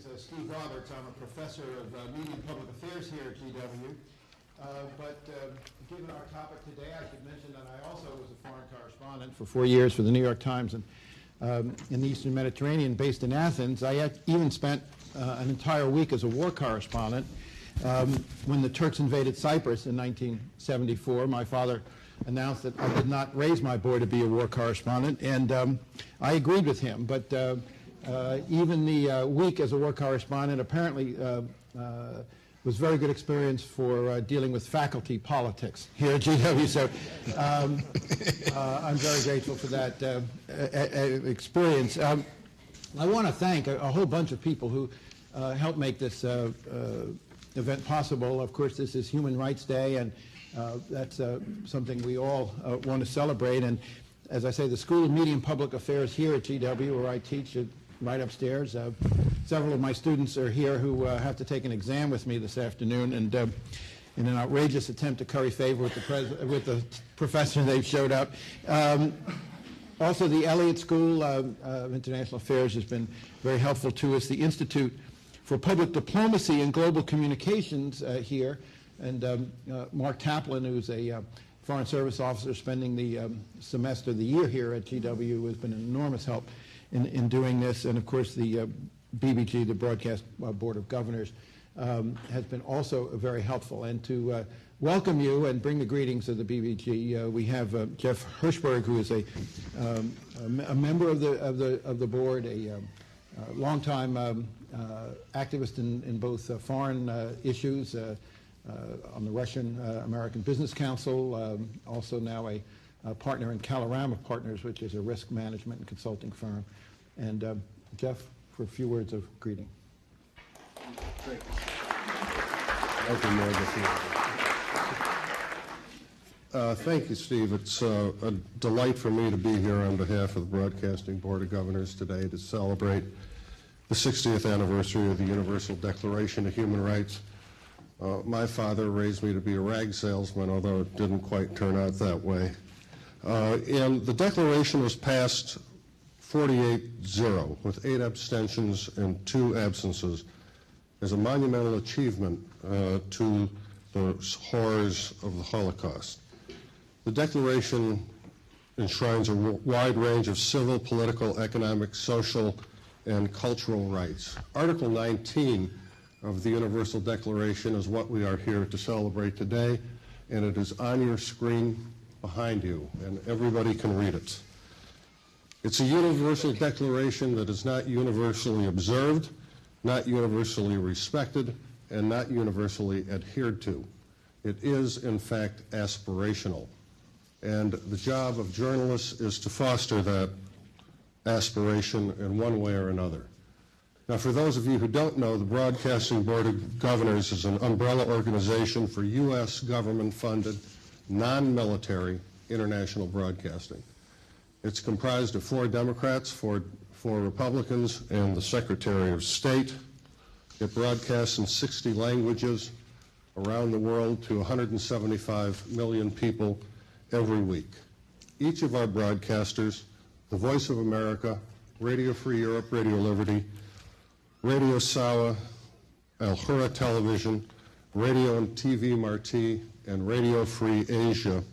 is Steve Roberts. I'm a professor of media and public affairs here at GW. Given our topic today, I should mention that I also was a foreign correspondent for 4 years for the New York Times and in the Eastern Mediterranean, based in Athens. I even spent an entire week as a war correspondent when the Turks invaded Cyprus in 1974. My father announced that I did not raise my boy to be a war correspondent, and I agreed with him. But even the week as a war correspondent apparently was a very good experience for dealing with faculty politics here at GW. So I'm very grateful for that experience. I want to thank a whole bunch of people who helped make this event possible. Of course, this is Human Rights Day, and that's something we all want to celebrate. And as I say, the School of Media and Public Affairs here at GW, where I teach, right upstairs. Several of my students are here who have to take an exam with me this afternoon, and in an outrageous attempt to curry favor with the professor, they've showed up. Also, the Elliott School of International Affairs has been very helpful to us. The Institute for Public Diplomacy and Global Communications here, and Mark Taplin, who's a Foreign Service officer spending the semester, the year here at GW, has been an enormous help in doing this. And of course, the BBG, the Broadcast Board of Governors, has been also very helpful. And to welcome you and bring the greetings of the BBG, we have Jeff Hirschberg, who is a member of the board, a longtime activist in both foreign issues on the Russian-American Business Council, also now a partner in Kalorama Partners, which is a risk management and consulting firm. And Jeff, for a few words of greeting. Great. Thank you, Steve. It's a delight for me to be here on behalf of the Broadcasting Board of Governors today to celebrate the 60th anniversary of the Universal Declaration of Human Rights. My father raised me to be a rag salesman, although it didn't quite turn out that way. And the Declaration was passed 48-0 with 8 abstentions and 2 absences as a monumental achievement to the horrors of the Holocaust. The Declaration enshrines a wide range of civil, political, economic, social, and cultural rights. Article 19 of the Universal Declaration is what we are here to celebrate today, and it is on your screen behind you, and everybody can read it. It's a universal declaration that is not universally observed, not universally respected, and not universally adhered to. It is, in fact, aspirational. And the job of journalists is to foster that aspiration in one way or another. Now, for those of you who don't know, the Broadcasting Board of Governors is an umbrella organization for U.S. government-funded, non-military international broadcasting. It's comprised of 4 Democrats, 4 Republicans, and the Secretary of State. It broadcasts in 60 languages around the world to 175 million people every week. Each of our broadcasters, the Voice of America, Radio Free Europe, Radio Liberty, Radio Sawa, Al Hurra Television, Radio and TV Marti, and Radio Free Asia,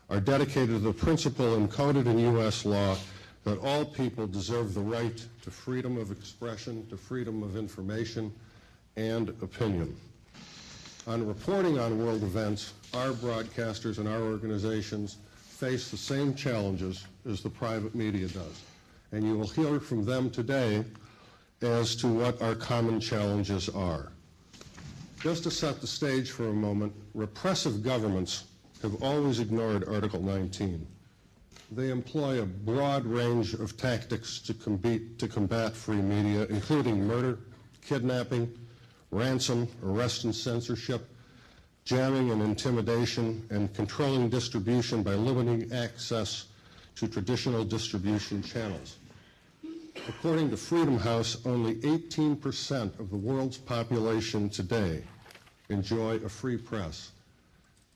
are dedicated to the principle encoded in U.S. law that all people deserve the right to freedom of expression, to freedom of information, and opinion. On reporting on world events, our broadcasters and our organizations face the same challenges as the private media does. And you will hear from them today as to what our common challenges are. Just to set the stage for a moment, repressive governments have always ignored Article 19. They employ a broad range of tactics to combat free media, including murder, kidnapping, ransom, arrest and censorship, jamming and intimidation, and controlling distribution by limiting access to traditional distribution channels. According to Freedom House, only 18% of the world's population today enjoy a free press,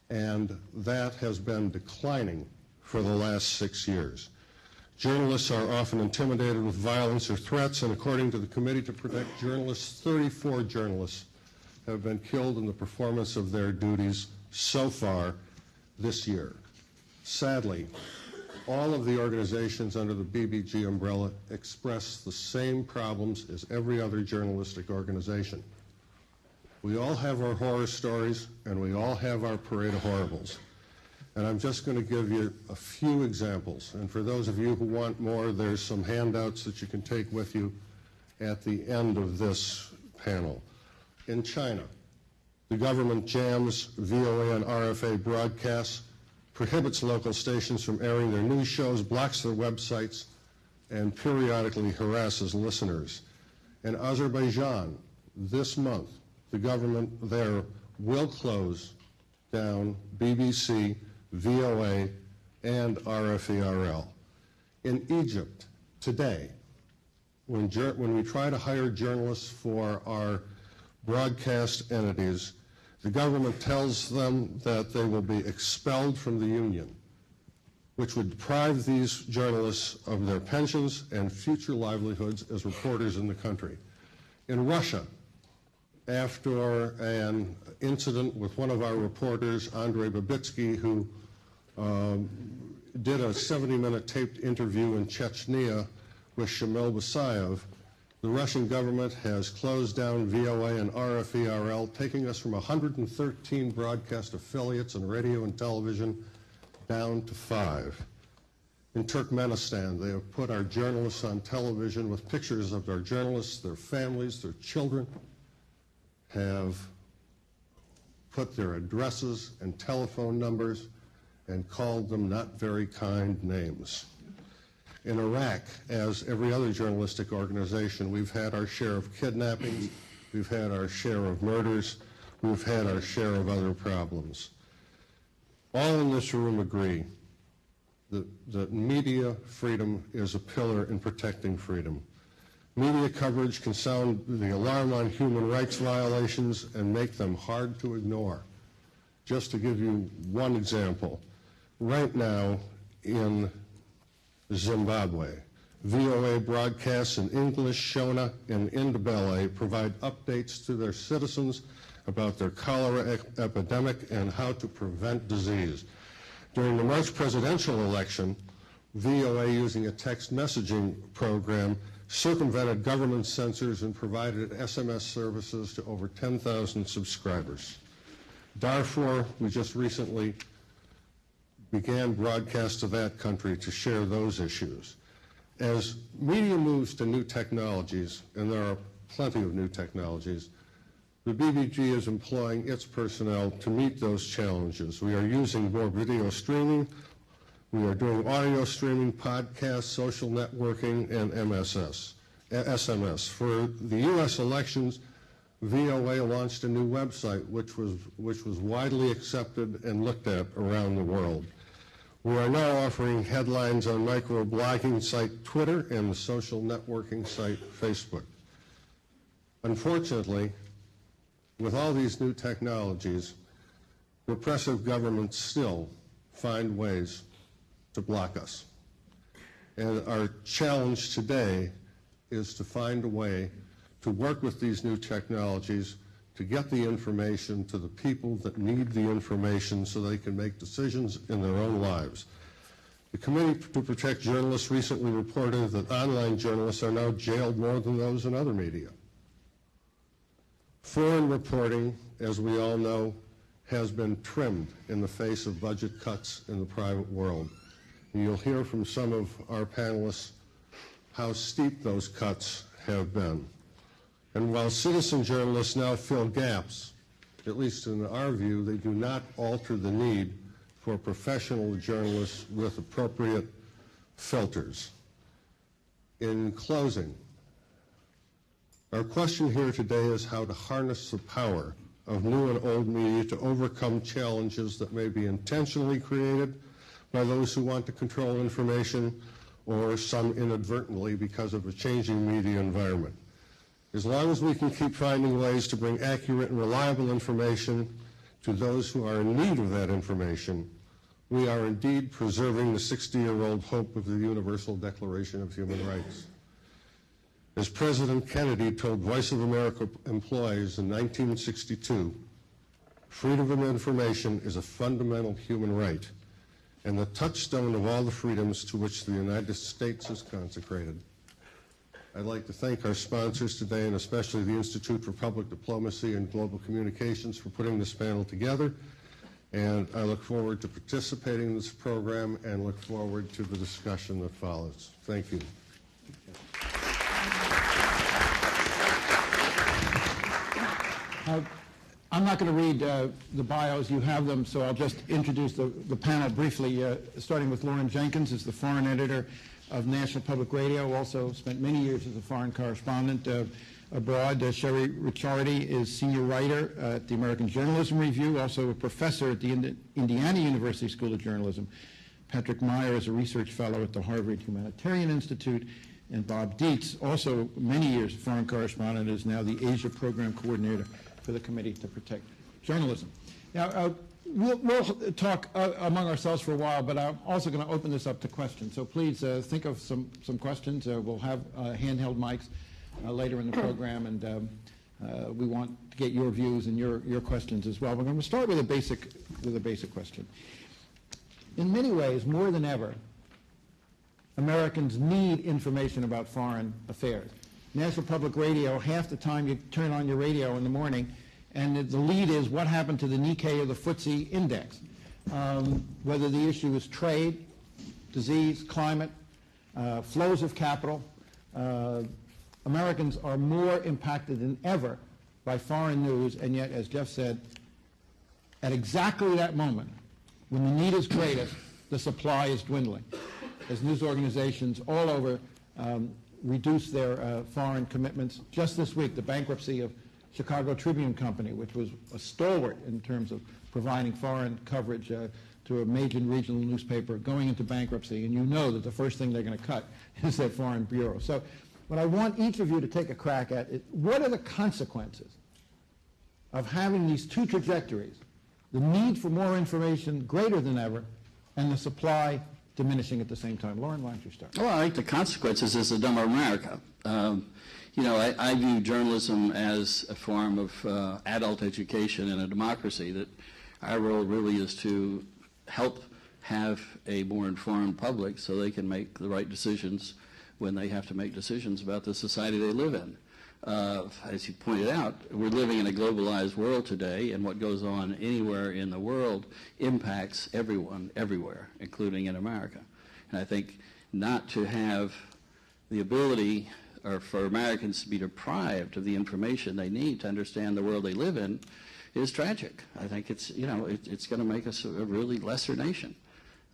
and that has been declining for the last 6 years. Journalists are often intimidated with violence or threats, and according to the Committee to Protect Journalists, 34 journalists have been killed in the performance of their duties so far this year. Sadly, all of the organizations under the BBG umbrella express the same problems as every other journalistic organization. We all have our horror stories, and we all have our parade of horribles. And I'm just going to give you a few examples. And for those of you who want more, there's some handouts that you can take with you at the end of this panel. In China, the government jams VOA and RFA broadcasts, prohibits local stations from airing their news shows, blocks their websites, and periodically harasses listeners. In Azerbaijan, this month, the government there will close down BBC, VOA, and RFE-RL. In Egypt, today, when we try to hire journalists for our broadcast entities, the government tells them that they will be expelled from the union, which would deprive these journalists of their pensions and future livelihoods as reporters in the country. In Russia, after an incident with one of our reporters, Andrei Babitsky, who did a 70-minute taped interview in Chechnya with Shamil Basayev, the Russian government has closed down VOA and RFE-RL, taking us from 113 broadcast affiliates in radio and television down to 5. In Turkmenistan, they have put our journalists on television with pictures of our journalists, their families, their children, have put their addresses and telephone numbers and called them not very kind names. In Iraq, as every other journalistic organization, we've had our share of kidnappings, we've had our share of murders, we've had our share of other problems. All in this room agree that media freedom is a pillar in protecting freedom. Media coverage can sound the alarm on human rights violations and make them hard to ignore. Just to give you one example, right now in Zimbabwe, VOA broadcasts in English, Shona, and Ndebele provide updates to their citizens about their cholera epidemic and how to prevent disease. During the March presidential election, VOA, using a text messaging program, circumvented government censors and provided SMS services to over 10,000 subscribers. Darfur, we just recently began broadcasts to that country to share those issues. As media moves to new technologies, and there are plenty of new technologies, the BBG is employing its personnel to meet those challenges. We are using more video streaming, we are doing audio streaming, podcasts, social networking, and SMS. For the U.S. elections, VOA launched a new website which was widely accepted and looked at around the world. We are now offering headlines on microblogging site Twitter and the social networking site Facebook. Unfortunately, with all these new technologies, repressive governments still find ways to block us. And our challenge today is to find a way to work with these new technologies to get the information to the people that need the information so they can make decisions in their own lives. The Committee to Protect Journalists recently reported that online journalists are now jailed more than those in other media. Foreign reporting, as we all know, has been trimmed in the face of budget cuts in the private world. And you'll hear from some of our panelists how steep those cuts have been. And while citizen journalists now fill gaps, at least in our view, they do not alter the need for professional journalists with appropriate filters. In closing, our question here today is how to harness the power of new and old media to overcome challenges that may be intentionally created by those who want to control information, or some inadvertently because of a changing media environment. As long as we can keep finding ways to bring accurate and reliable information to those who are in need of that information, we are indeed preserving the 60-year-old hope of the Universal Declaration of Human Rights. As President Kennedy told Voice of America employees in 1962, freedom of information is a fundamental human right and the touchstone of all the freedoms to which the United States is consecrated. I'd like to thank our sponsors today, and especially the Institute for Public Diplomacy and Global Communications, for putting this panel together. And I look forward to participating in this program and look forward to the discussion that follows. Thank you. I'm not going to read the bios. You have them, so I'll just introduce the panel briefly, starting with Lauren Jenkins, who's the foreign editor of National Public Radio, also spent many years as a foreign correspondent abroad. Sherry Ricciardi is senior writer at the American Journalism Review, also a professor at the Indiana University School of Journalism. Patrick Meyer is a research fellow at the Harvard Humanitarian Institute. And Bob Dietz, also many years a foreign correspondent, is now the Asia Program Coordinator for the Committee to Protect Journalism. Now, we'll talk among ourselves for a while, but I'm also going to open this up to questions. So please think of some questions. We'll have handheld mics later in the program, and we want to get your views and your questions as well. We're going to start with a basic question. In many ways, more than ever, Americans need information about foreign affairs. National Public Radio, half the time you turn on your radio in the morning, and the lead is what happened to the Nikkei or the FTSE index. Whether the issue is trade, disease, climate, flows of capital. Americans are more impacted than ever by foreign news, and yet, as Jeff said, at exactly that moment, when the need is greatest, the supply is dwindling. As news organizations all over reduce their foreign commitments. Just this week, the bankruptcy of Chicago Tribune Company, which was a stalwart in terms of providing foreign coverage to a major regional newspaper, going into bankruptcy, and you know that the first thing they're going to cut is their foreign bureau. So what I want each of you to take a crack at is, what are the consequences of having these two trajectories, the need for more information greater than ever, and the supply diminishing at the same time? Lauren, why don't you start? Well, I think the consequences is the dumber America. You know, I view journalism as a form of adult education in a democracy, that our role really is to help have a more informed public so they can make the right decisions when they have to make decisions about the society they live in. As you pointed out, we're living in a globalized world today, and what goes on anywhere in the world impacts everyone, everywhere, including in America. And I think not to have the ability, or for Americans to be deprived of the information they need to understand the world they live in, is tragic. I think it's, you know, it's going to make us a really lesser nation.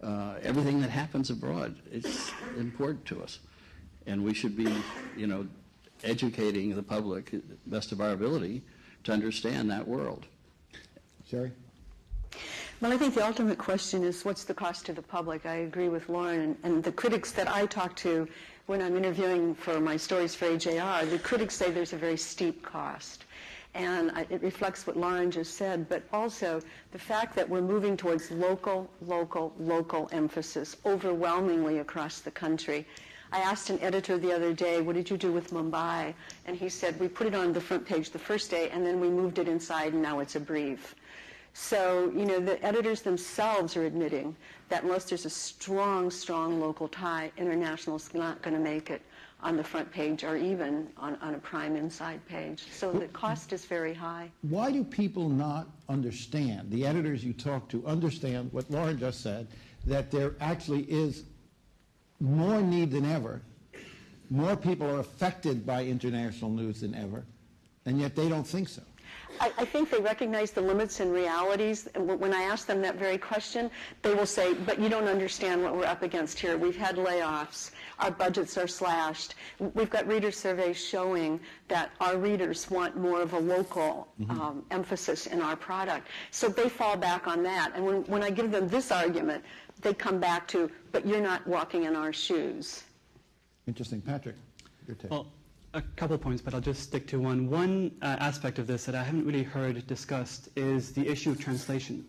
Everything that happens abroad is important to us, and we should be, you know, educating the public to the best of our ability to understand that world. Sherry? Well, I think the ultimate question is, what's the cost to the public? I agree with Lauren, and the critics that I talk to when I'm interviewing for my stories for AJR, the critics say there's a very steep cost. And it reflects what Lauren just said, but also the fact that we're moving towards local emphasis overwhelmingly across the country. I asked an editor the other day, what did you do with Mumbai? And he said, we put it on the front page the first day, and then we moved it inside, and now it's a brief. So, you know, the editors themselves are admitting that unless there's a strong local tie, international's not going to make it on the front page or even on a prime inside page. So the cost is very high. Why do people not understand, the editors you talk to understand what Lauren just said, that there actually is more need than ever, more people are affected by international news than ever, and yet they don't think so? I think they recognize the limits and realities. When I ask them that very question, they will say, but you don't understand what we're up against here. We've had layoffs. Our budgets are slashed. We've got reader surveys showing that our readers want more of a local emphasis in our product. So they fall back on that. And when I give them this argument, they come back to, but you're not walking in our shoes. Interesting. Patrick, your take. Well, a couple points, but I'll just stick to one. One aspect of this that I haven't really heard discussed is the issue of translation.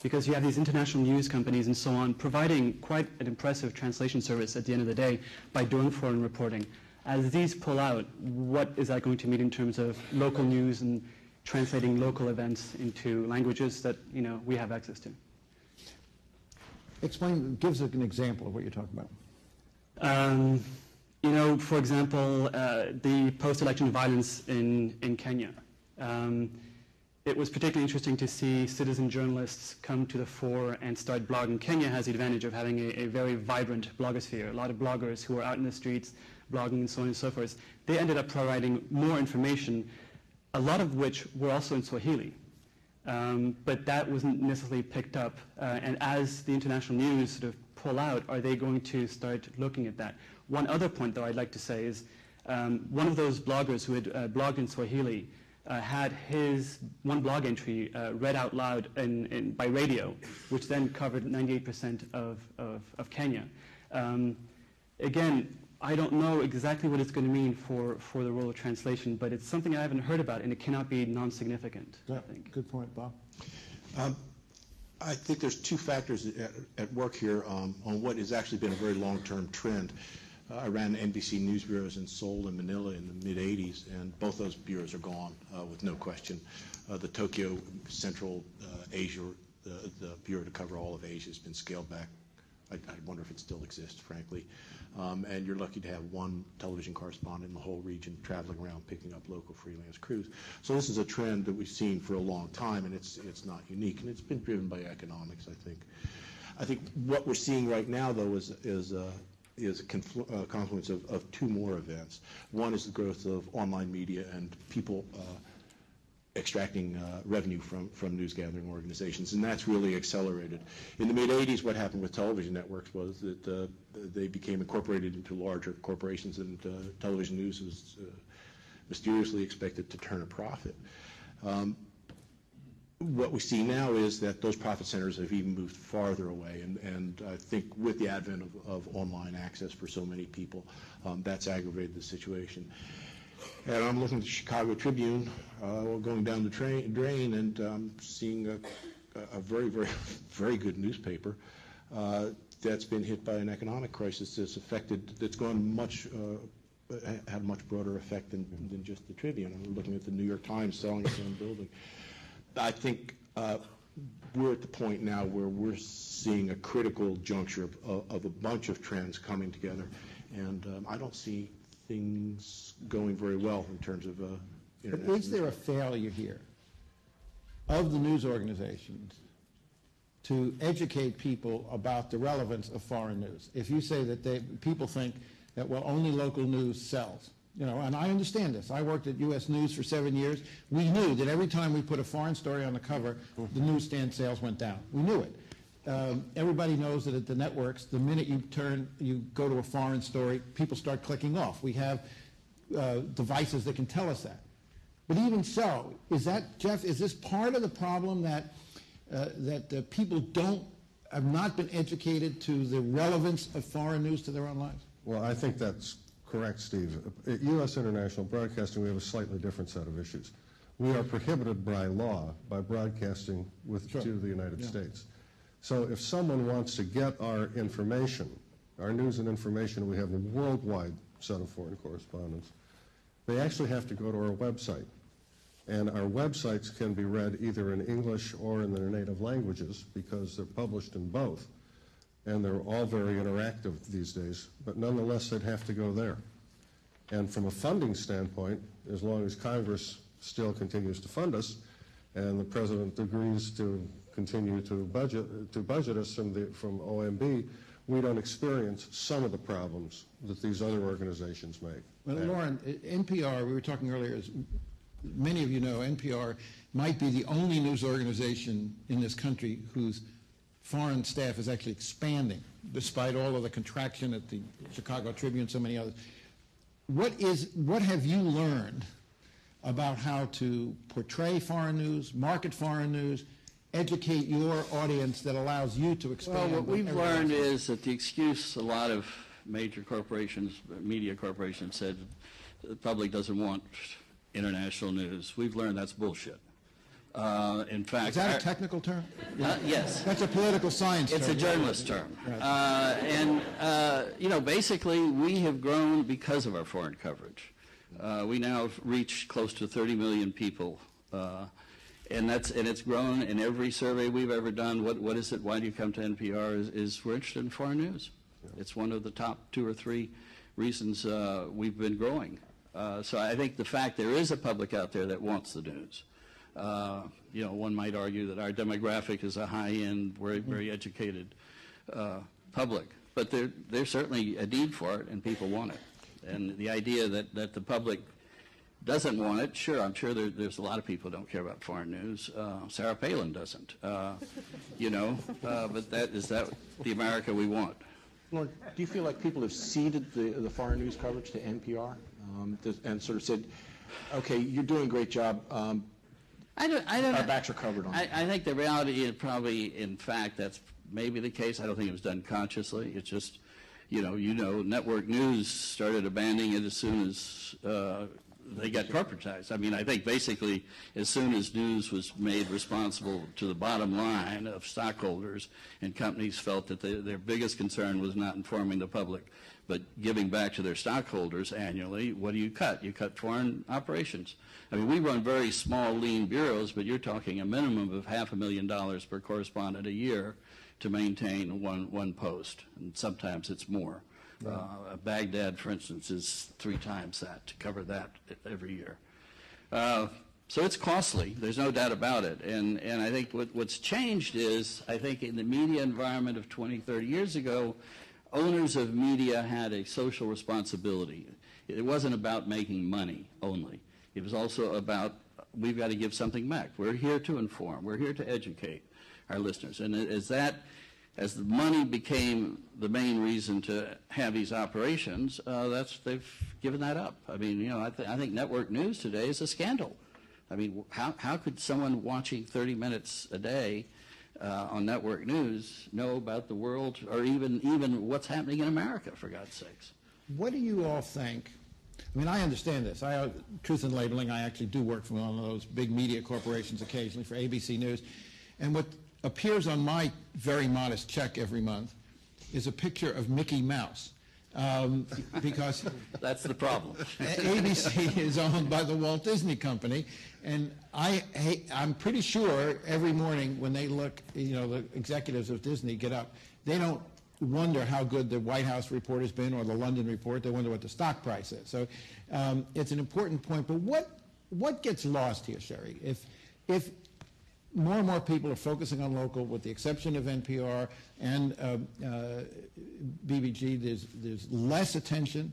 because you have these international news companies and so on providing quite an impressive translation service at the end of the day by doing foreign reporting. As these pull out, what is that going to mean in terms of local news and translating local events into languages that we have access to? Explain, give us an example of what you're talking about. For example, the post-election violence in Kenya. It was particularly interesting to see citizen journalists come to the fore and start blogging. Kenya has the advantage of having a very vibrant blogosphere, a lot of bloggers who are out in the streets blogging and so on and so forth. They ended up providing more information, a lot of which were also in Swahili. But that wasn't necessarily picked up. And as the international news sort of pull out, are they going to start looking at that? One other point, though, I'd like to say is one of those bloggers who had blogged in Swahili had his one blog entry read out loud by radio, which then covered 98% of Kenya. Again, I don't know exactly what it's going to mean for the role of translation, but it's something I haven't heard about, and it cannot be non-significant, I think. Good point, Bob. I think there's two factors at work here on what has actually been a very long-term trend. I ran NBC news bureaus in Seoul and Manila in the mid-'80s, and both those bureaus are gone with no question. The Tokyo Central Asia, the bureau to cover all of Asia, has been scaled back. I wonder if it still exists, frankly. And you're lucky to have one television correspondent in the whole region traveling around picking up local freelance crews. So this is a trend that we've seen for a long time, and it's not unique, and it's been driven by economics, I think. I think what we're seeing right now, though, is a confluence of two more events. One is the growth of online media and people extracting revenue from news gathering organizations, and that's really accelerated. In the mid-'80s, what happened with television networks was that they became incorporated into larger corporations, and television news was mysteriously expected to turn a profit. What we see now is that those profit centers have even moved farther away, and I think with the advent of online access for so many people, that's aggravated the situation. And I'm looking at the Chicago Tribune, going down the drain, and I'm seeing a very, very, very good newspaper that's been hit by an economic crisis that's gone had a much broader effect than just the Tribune. I'm looking at the New York Times selling its own building. I think we're at the point now where we're seeing a critical juncture of a bunch of trends coming together, and I don't see things going very well in terms of But is there a failure here of the news organizations to educate people about the relevance of foreign news? If you say that people think that, well, only local news sells, and I understand this. I worked at U.S. News for 7 years. We knew that every time we put a foreign story on the cover, the newsstand sales went down. We knew it. Everybody knows that at the networks, the minute you go to a foreign story, people start clicking off. We have devices that can tell us that. But even so, Jeff, is this part of the problem that people have not been educated to the relevance of foreign news to their own lives? Well, I think that's correct, Steve. At U.S. International Broadcasting, we have a slightly different set of issues. We are prohibited by law by broadcasting to the United States. So if someone wants to get our information, our news and information, we have a worldwide set of foreign correspondents, they actually have to go to our website. And our websites can be read either in English or in their native languages because they're published in both. And they're all very interactive these days, but nonetheless they'd have to go there. And from a funding standpoint, as long as Congress still continues to fund us and the President agrees to continue to budget us from OMB, we don't experience some of the problems that these other organizations make. Well, Lauren, NPR, we were talking earlier, as many of you know, NPR might be the only news organization in this country whose foreign staff is actually expanding, despite all of the contraction at the Chicago Tribune and so many others. What have you learned about how to portray foreign news, market foreign news, educate your audience that allows you to expand? Well, what we've learned is that the excuse a lot of major corporations, media corporations, said the public doesn't want international news. We've learned that's bullshit. In fact, Is that a technical term? yes. That's a political science term. It's a journalist term. Right. Basically, we have grown because of our foreign coverage. We now have reached close to 30 million people, and it's grown in every survey we've ever done. What is it? Why do you come to NPR? Is we're interested in foreign news. It's one of the top 2 or 3 reasons we've been growing. So I think the fact there is a public out there that wants the news. One might argue that our demographic is a high-end, very educated public, but there's certainly a need for it, and people want it. And the idea that the public doesn't want it, sure, I'm sure there's a lot of people who don't care about foreign news. Sarah Palin doesn't, but is that the America we want? Lauren, do you feel like people have ceded the foreign news coverage to NPR and sort of said, okay, you're doing a great job, I don't our backs are covered on it? I think the reality is probably, in fact, that's maybe the case. I don't think it was done consciously. It's just, network news started abandoning it as soon as they got corporatized. I mean, I think basically as soon as news was made responsible to the bottom line of stockholders, and companies felt that their biggest concern was not informing the public, but giving back to their stockholders annually, what do you cut? You cut foreign operations. I mean, we run very small, lean bureaus, but you're talking a minimum of $500,000 per correspondent a year to maintain one post, and sometimes it's more. Baghdad, for instance, is 3 times that to cover that every year. So it's costly. There's no doubt about it. And I think what's changed is, I think in the media environment of 20, 30 years ago, owners of media had a social responsibility. It wasn't about making money only. It was also about, we've got to give something back. We're here to inform. We're here to educate our listeners. And as the money became the main reason to have these operations, they've given that up. I mean, I think network news today is a scandal. I mean, how could someone watching 30 minutes a day on network news know about the world, or even what's happening in America, for God's sakes? What do you all think? I mean, I understand this. Truth in Labeling, I actually do work for one of those big media corporations occasionally for ABC News. And what appears on my very modest check every month is a picture of Mickey Mouse. Because that's the problem. ABC is owned by the Walt Disney Company, and I'm pretty sure every morning when they look, the executives of Disney get up, they don't wonder how good the White House report has been or the London report. They wonder what the stock price is. So it's an important point. But what gets lost here, Sherry? If more and more people are focusing on local, with the exception of NPR and BBG, there's less attention.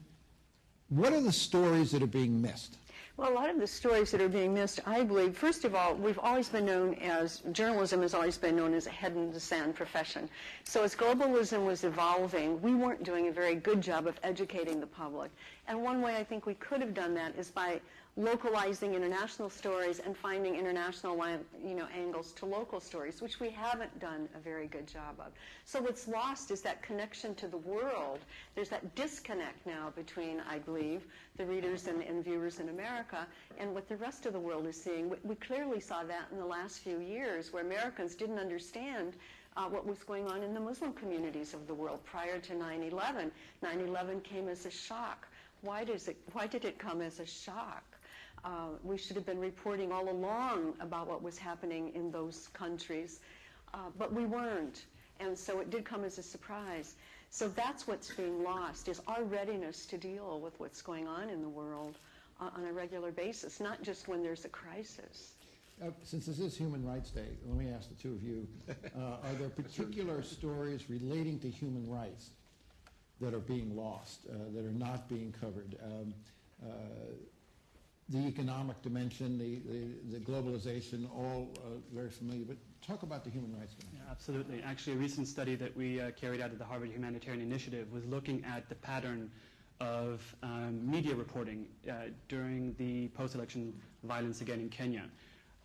What are the stories that are being missed? Well, a lot of the stories that are being missed, I believe, first of all, we've always been known as, journalism has always been known as a head-in-the-sand profession. So as globalism was evolving, we weren't doing a very good job of educating the public. And one way I think we could have done that is by localizing international stories and finding international angles to local stories, which we haven't done a very good job of. So what's lost is that connection to the world. There's that disconnect now between, I believe, the readers and viewers in America and what the rest of the world is seeing. We clearly saw that in the last few years, where Americans didn't understand what was going on in the Muslim communities of the world prior to 9/11. 9/11 came as a shock. Why did it come as a shock? We should have been reporting all along about what was happening in those countries, but we weren't, and so it did come as a surprise. So that's what's being lost, is our readiness to deal with what's going on in the world on a regular basis, not just when there's a crisis. Since this is Human Rights Day, let me ask the two of you, are there particular stories relating to human rights that are being lost, that are not being covered? The economic dimension, the globalization, all very familiar, but talk about the human rights dimension. Yeah, absolutely. Actually, a recent study that we carried out at the Harvard Humanitarian Initiative was looking at the pattern of media reporting during the post-election violence again in Kenya,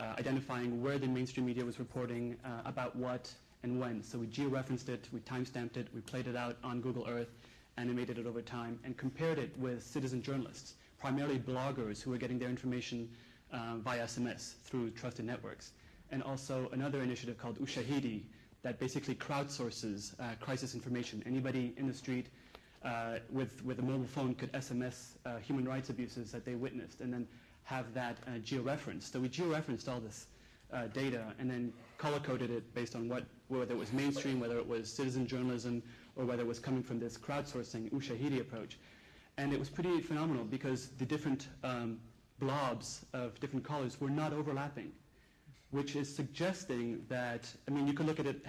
identifying where the mainstream media was reporting about what and when. So we geo-referenced it, we time-stamped it, we played it out on Google Earth, animated it over time, and compared it with citizen journalists, primarily bloggers who were getting their information via SMS through trusted networks. and also another initiative called Ushahidi that basically crowdsources crisis information. Anybody in the street with a mobile phone could SMS human rights abuses that they witnessed and then have that georeferenced. So we georeferenced all this data and then color-coded it based on whether it was mainstream, whether it was citizen journalism, or whether it was coming from this crowdsourcing Ushahidi approach. And it was pretty phenomenal because the different blobs of different colors were not overlapping, which is suggesting that, I mean, you could look at it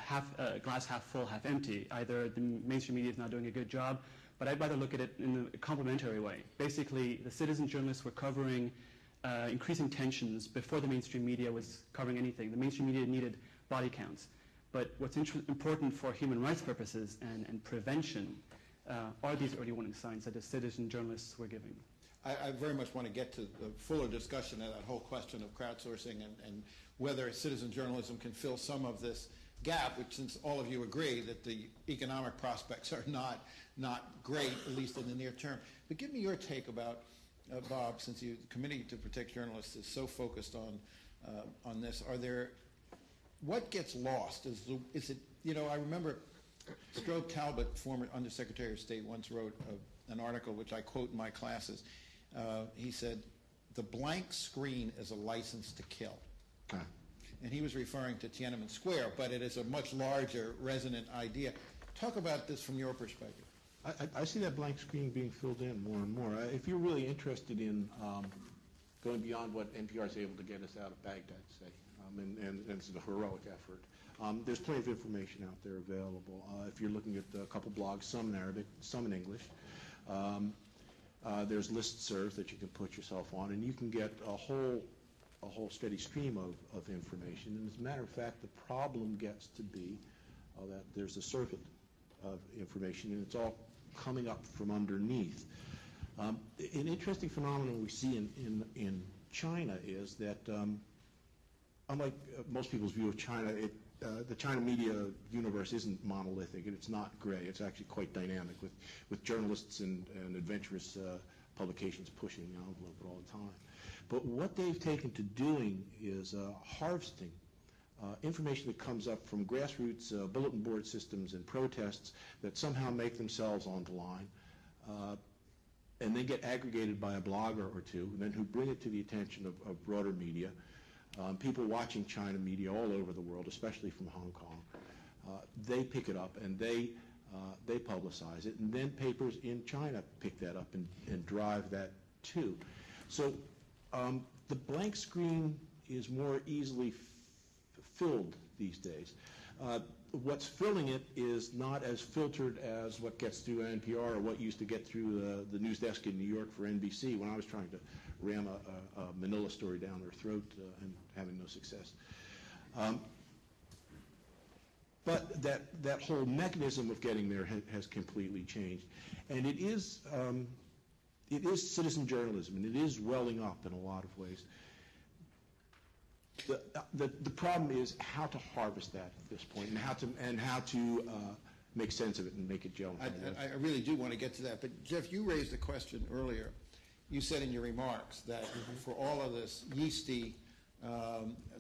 glass half full, half empty. Either the mainstream media is not doing a good job, but I'd rather look at it in a complementary way. Basically, the citizen journalists were covering increasing tensions before the mainstream media was covering anything. The mainstream media needed body counts. But what's important for human rights purposes and prevention are these early warning signs that the citizen journalists were giving. I very much want to get to the fuller discussion of that whole question of crowdsourcing and whether citizen journalism can fill some of this gap, which, since all of you agree that the economic prospects are not great, at least in the near term. But give me your take about, Bob, since the Committee to Protect Journalists is so focused on this. What gets lost? Is it, I remember Strobe Talbot, former Undersecretary of State, once wrote an article which I quote in my classes. He said, "The blank screen is a license to kill." And he was referring to Tiananmen Square, but it is a much larger, resonant idea. Talk about this from your perspective. I see that blank screen being filled in more and more. If you're really interested in going beyond what NPR is able to get us out of Baghdad, say, and it's a heroic effort, there's plenty of information out there available. If you're looking at a couple blogs, some in Arabic, some in English, there's listservs that you can put yourself on, and you can get a whole steady stream of information. And as a matter of fact, the problem gets to be that there's a circuit of information, and it's all coming up from underneath. An interesting phenomenon we see in China is that, unlike most people's view of China, the China media universe isn't monolithic, and it's not gray. It's actually quite dynamic, with journalists and adventurous publications pushing the envelope all the time. But what they've taken to doing is harvesting information that comes up from grassroots bulletin board systems and protests that somehow make themselves onto line, and then get aggregated by a blogger or two, and then who bring it to the attention of broader media. People watching China media all over the world, especially from Hong Kong, they pick it up and they publicize it, and then papers in China pick that up and drive that too. So the blank screen is more easily filled these days. What's filling it is not as filtered as what gets through NPR or what used to get through the news desk in New York for NBC when I was trying to ram a Manila story down their throat and having no success. But that whole mechanism of getting there has completely changed. And it is citizen journalism, and it is welling up in a lot of ways. The problem is how to harvest that at this point, and how to make sense of it and make it gel. I really do want to get to that, but Jeff, you raised a question earlier. You said in your remarks that for all of this yeasty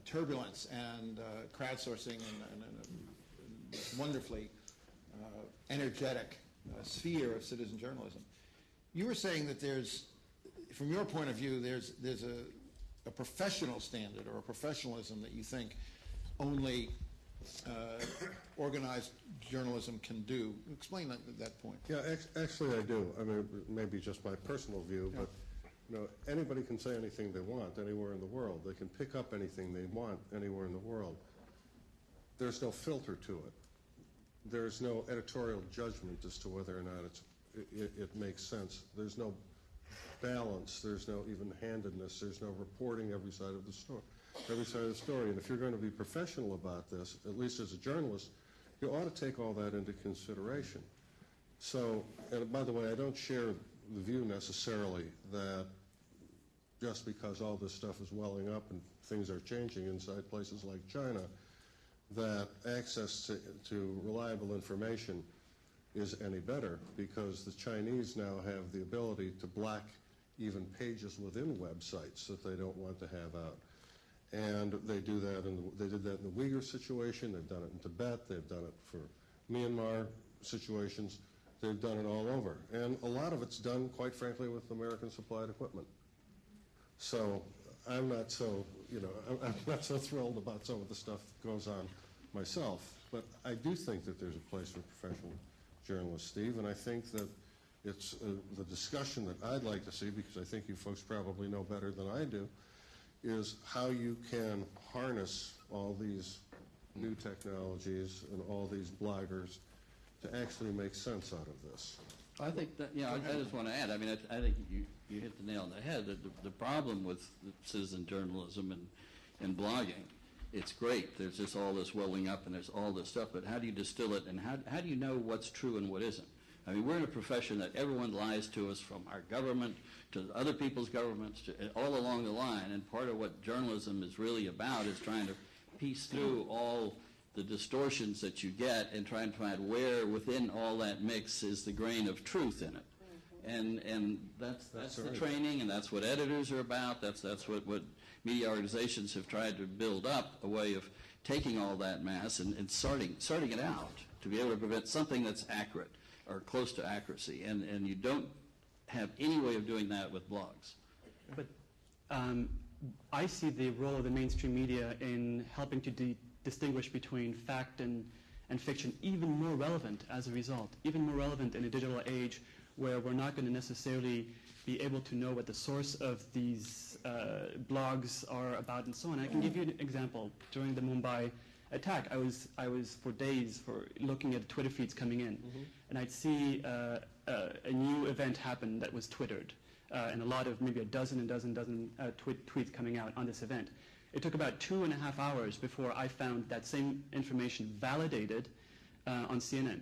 turbulence and crowdsourcing and wonderfully energetic sphere of citizen journalism, you were saying that there's, from your point of view, there's a professional standard or a professionalism that you think only organized journalism can do. Explain that point. Yeah, actually I do. I mean, maybe just my personal view, but anybody can say anything they want anywhere in the world. They can pick up anything they want anywhere in the world. There's no filter to it. There's no editorial judgment as to whether or not it makes sense. There's no balance. There's no even-handedness. There's no reporting every side of the story. And if you're going to be professional about this, at least as a journalist, you ought to take all that into consideration. So, and by the way, I don't share the view necessarily that just because all this stuff is welling up and things are changing inside places like China, that access to reliable information is any better, because the Chinese now have the ability to black even pages within websites that they don't want to have out. And they do that. They did that in the Uyghur situation. They've done it in Tibet. They've done it for Myanmar situations. They've done it all over. And a lot of it's done, quite frankly, with American supplied equipment. So I'm not so, I'm not so thrilled about some of the stuff that goes on myself. But I do think that there's a place for professional journalists, Steve, and I think that it's the discussion that I'd like to see, because I think you folks probably know better than I do, is how you can harness all these new technologies and all these bloggers to actually make sense out of this. I think that, I just want to add, I mean, I think you hit the nail on the head. The problem with citizen journalism and blogging, it's great. There's just all this welling up and there's all this stuff, but how do you distill it and how do you know what's true and what isn't? I mean, we're in a profession that everyone lies to us, from our government to other people's governments, to all along the line, and part of what journalism is really about is trying to piece through all the distortions that you get and try and find where within all that mix is the grain of truth in it. And that's the training, and that's what editors are about. That's what media organizations have tried to build up, a way of taking all that mass and sorting it out to be able to prevent something that's accurate or close to accuracy. And you don't have any way of doing that with blogs. But I see the role of the mainstream media in helping to distinguish between fact and fiction even more relevant as a result, even more relevant in a digital age where we're not going to necessarily be able to know what the source of these blogs are about and so on. I can give you an example. During the Mumbai attack, I was for days looking at the Twitter feeds coming in, and I'd see a new event happen that was Twittered, and a lot of maybe a dozen tweets coming out on this event. It took about 2.5 hours before I found that same information validated on CNN.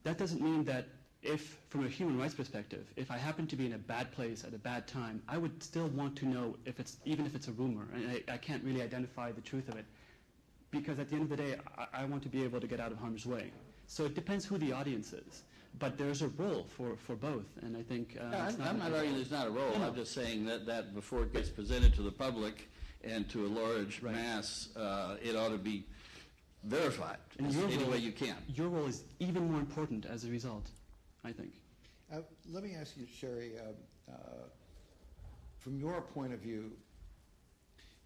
That doesn't mean that if, from a human rights perspective, if I happen to be in a bad place at a bad time, I would still want to know even if it's a rumor, and I can't really identify the truth of it, because at the end of the day, I want to be able to get out of harm's way. So it depends who the audience is, but there's a role for both, and I think I'm not arguing there's not a role. I'm just saying that before it gets presented to the public and to a large mass, it ought to be verified any way you can. Your role is even more important as a result, I think. Let me ask you, Sherry, from your point of view,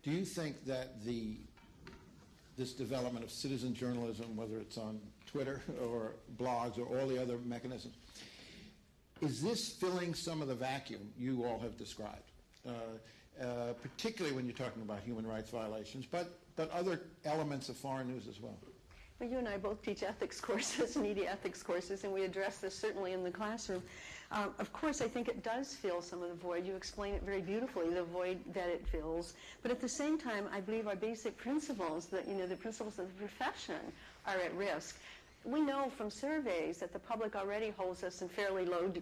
do you think that this development of citizen journalism, whether it's on Twitter or blogs or all the other mechanisms, is this filling some of the vacuum you all have described? Particularly when you're talking about human rights violations, but other elements of foreign news as well. Well, you and I both teach ethics courses, media ethics courses, and we address this certainly in the classroom. Of course, I think it does fill some of the void. You explain it very beautifully, the void that it fills. But at the same time, I believe our basic principles, that the principles of the profession, are at risk. We know from surveys that the public already holds us in fairly low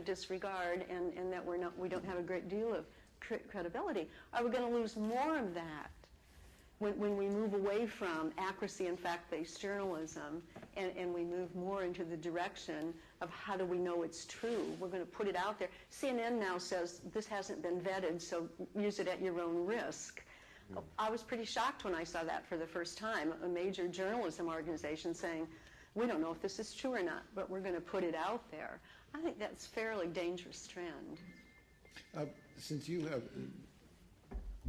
disregard, and that we don't have a great deal of credibility. Are we going to lose more of that when we move away from accuracy and fact-based journalism and we move more into the direction of how do we know it's true? We're going to put it out there. CNN now says this hasn't been vetted, so use it at your own risk. I was pretty shocked when I saw that for the first time, a major journalism organization saying, we don't know if this is true or not, but we're going to put it out there. I think that's a fairly dangerous trend. Since you have,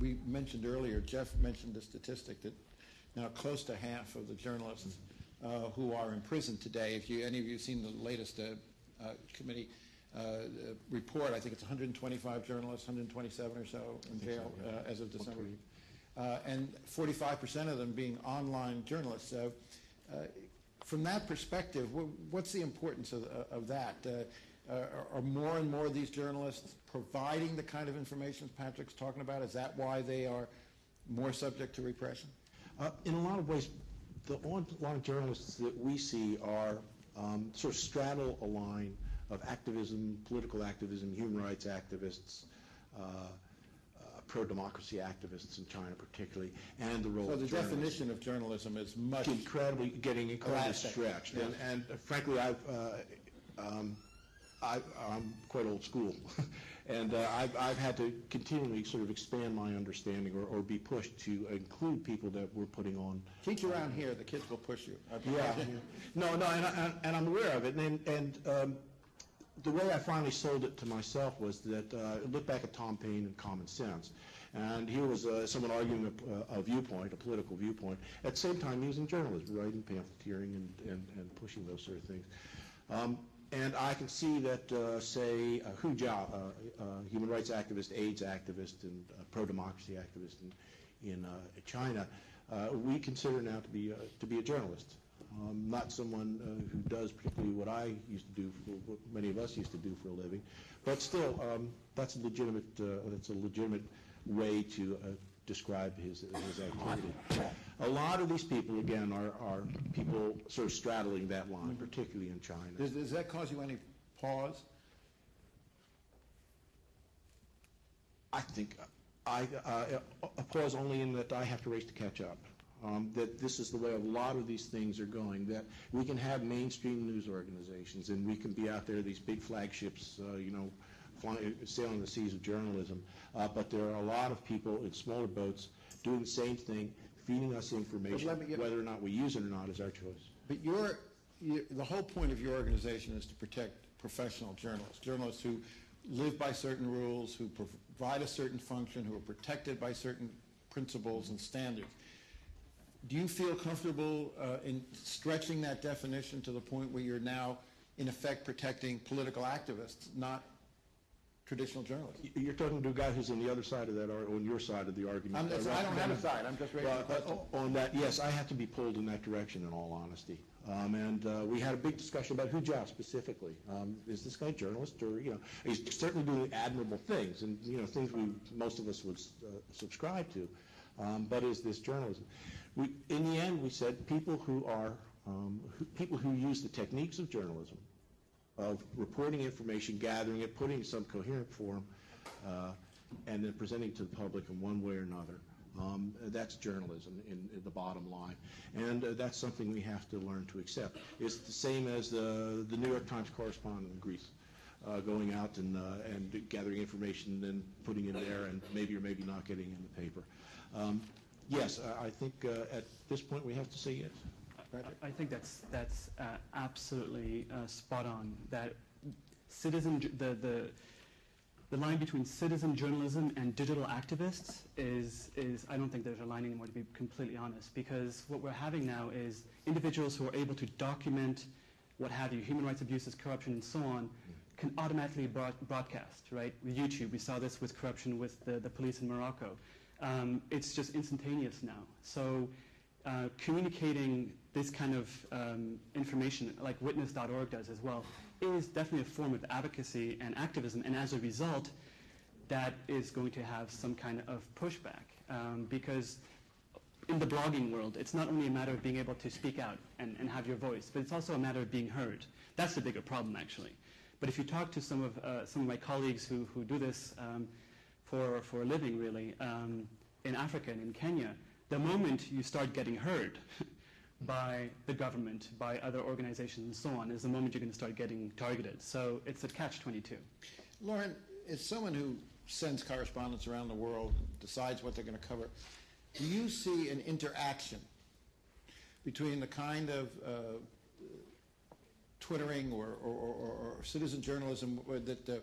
we mentioned earlier, Jeff mentioned the statistic that now close to half of the journalists who are in prison today, if any of you have seen the latest committee report, I think it's 125 journalists, 127 or so in jail as of December. And 45% of them being online journalists. From that perspective, what's the importance of that? Are more and more of these journalists providing the kind of information Patrick's talking about? Is that why they are more subject to repression? In a lot of ways, the online journalists that we see are sort of straddle a line of activism, political activism, human rights activists, pro-democracy activists in China particularly, and the role of journalism. So the definition of journalism is getting incredibly stretched. And frankly, I'm quite old school, and I've had to continually sort of expand my understanding or be pushed to include people that we're putting on. Teach around here, the kids will push you. Yeah. No, and I'm aware of it. And the way I finally sold it to myself was that I looked back at Tom Paine and Common Sense. And here was someone arguing a viewpoint, a political viewpoint, at the same time using journalism, writing, pamphleteering, and pushing those sort of things. And I can see that, say, Hu Jia, a human rights activist, AIDS activist, and pro-democracy activist in China, we consider now to be a journalist. Not someone who does particularly what I used to do, what many of us used to do for a living, but still, that's a legitimate way to describe his activity. A lot of these people, again, are people sort of straddling that line, particularly in China. Does that cause you any pause? I think I pause only in that I have to race to catch up. That this is the way a lot of these things are going, that we can have mainstream news organizations and we can be out there, these big flagships, sailing the seas of journalism, but there are a lot of people in smaller boats doing the same thing, feeding us information. Whether or not we use it or not is our choice. But the whole point of your organization is to protect professional journalists who live by certain rules, who provide a certain function, who are protected by certain principles and standards. Do you feel comfortable in stretching that definition to the point where you're now, in effect, protecting political activists, not traditional journalists? You're talking to a guy who's on the other side of that, or on your side of the argument. I don't have a side. I'm just raising the question. On that, yes, I have to be pulled in that direction, in all honesty. We had a big discussion about Hu Jia specifically. Is this guy a journalist, or he's certainly doing admirable things, and things most of us would subscribe to. But is this journalism? In the end, we said people who use the techniques of journalism, of reporting information, gathering it, putting it in some coherent form, and then presenting it to the public in one way or another. That's journalism in the bottom line, and that's something we have to learn to accept. It's the same as the New York Times correspondent in Greece, going out and gathering information and then putting it in there, and maybe or maybe not getting in the paper. Yes, I think at this point we have to say yes. I think that's absolutely spot on. That the line between citizen journalism and digital activists is I don't think there's a line anymore, to be completely honest, because what we're having now is individuals who are able to document what have you, human rights abuses, corruption, and so on, can automatically broadcast, right? With YouTube, we saw this with corruption with the police in Morocco. It's just instantaneous now. So communicating this kind of information, like Witness.org does as well, is definitely a form of advocacy and activism, and as a result, that is going to have some kind of pushback, because in the blogging world, it's not only a matter of being able to speak out and have your voice, but it's also a matter of being heard. That's the bigger problem, actually. But if you talk to some of my colleagues who do this for a living, really, in Africa and in Kenya, the moment you start getting heard by the government, by other organizations and so on, is the moment you're going to start getting targeted. So it's a catch-22. Lauren, as someone who sends correspondents around the world, decides what they're going to cover, do you see an interaction between the kind of twittering or citizen journalism that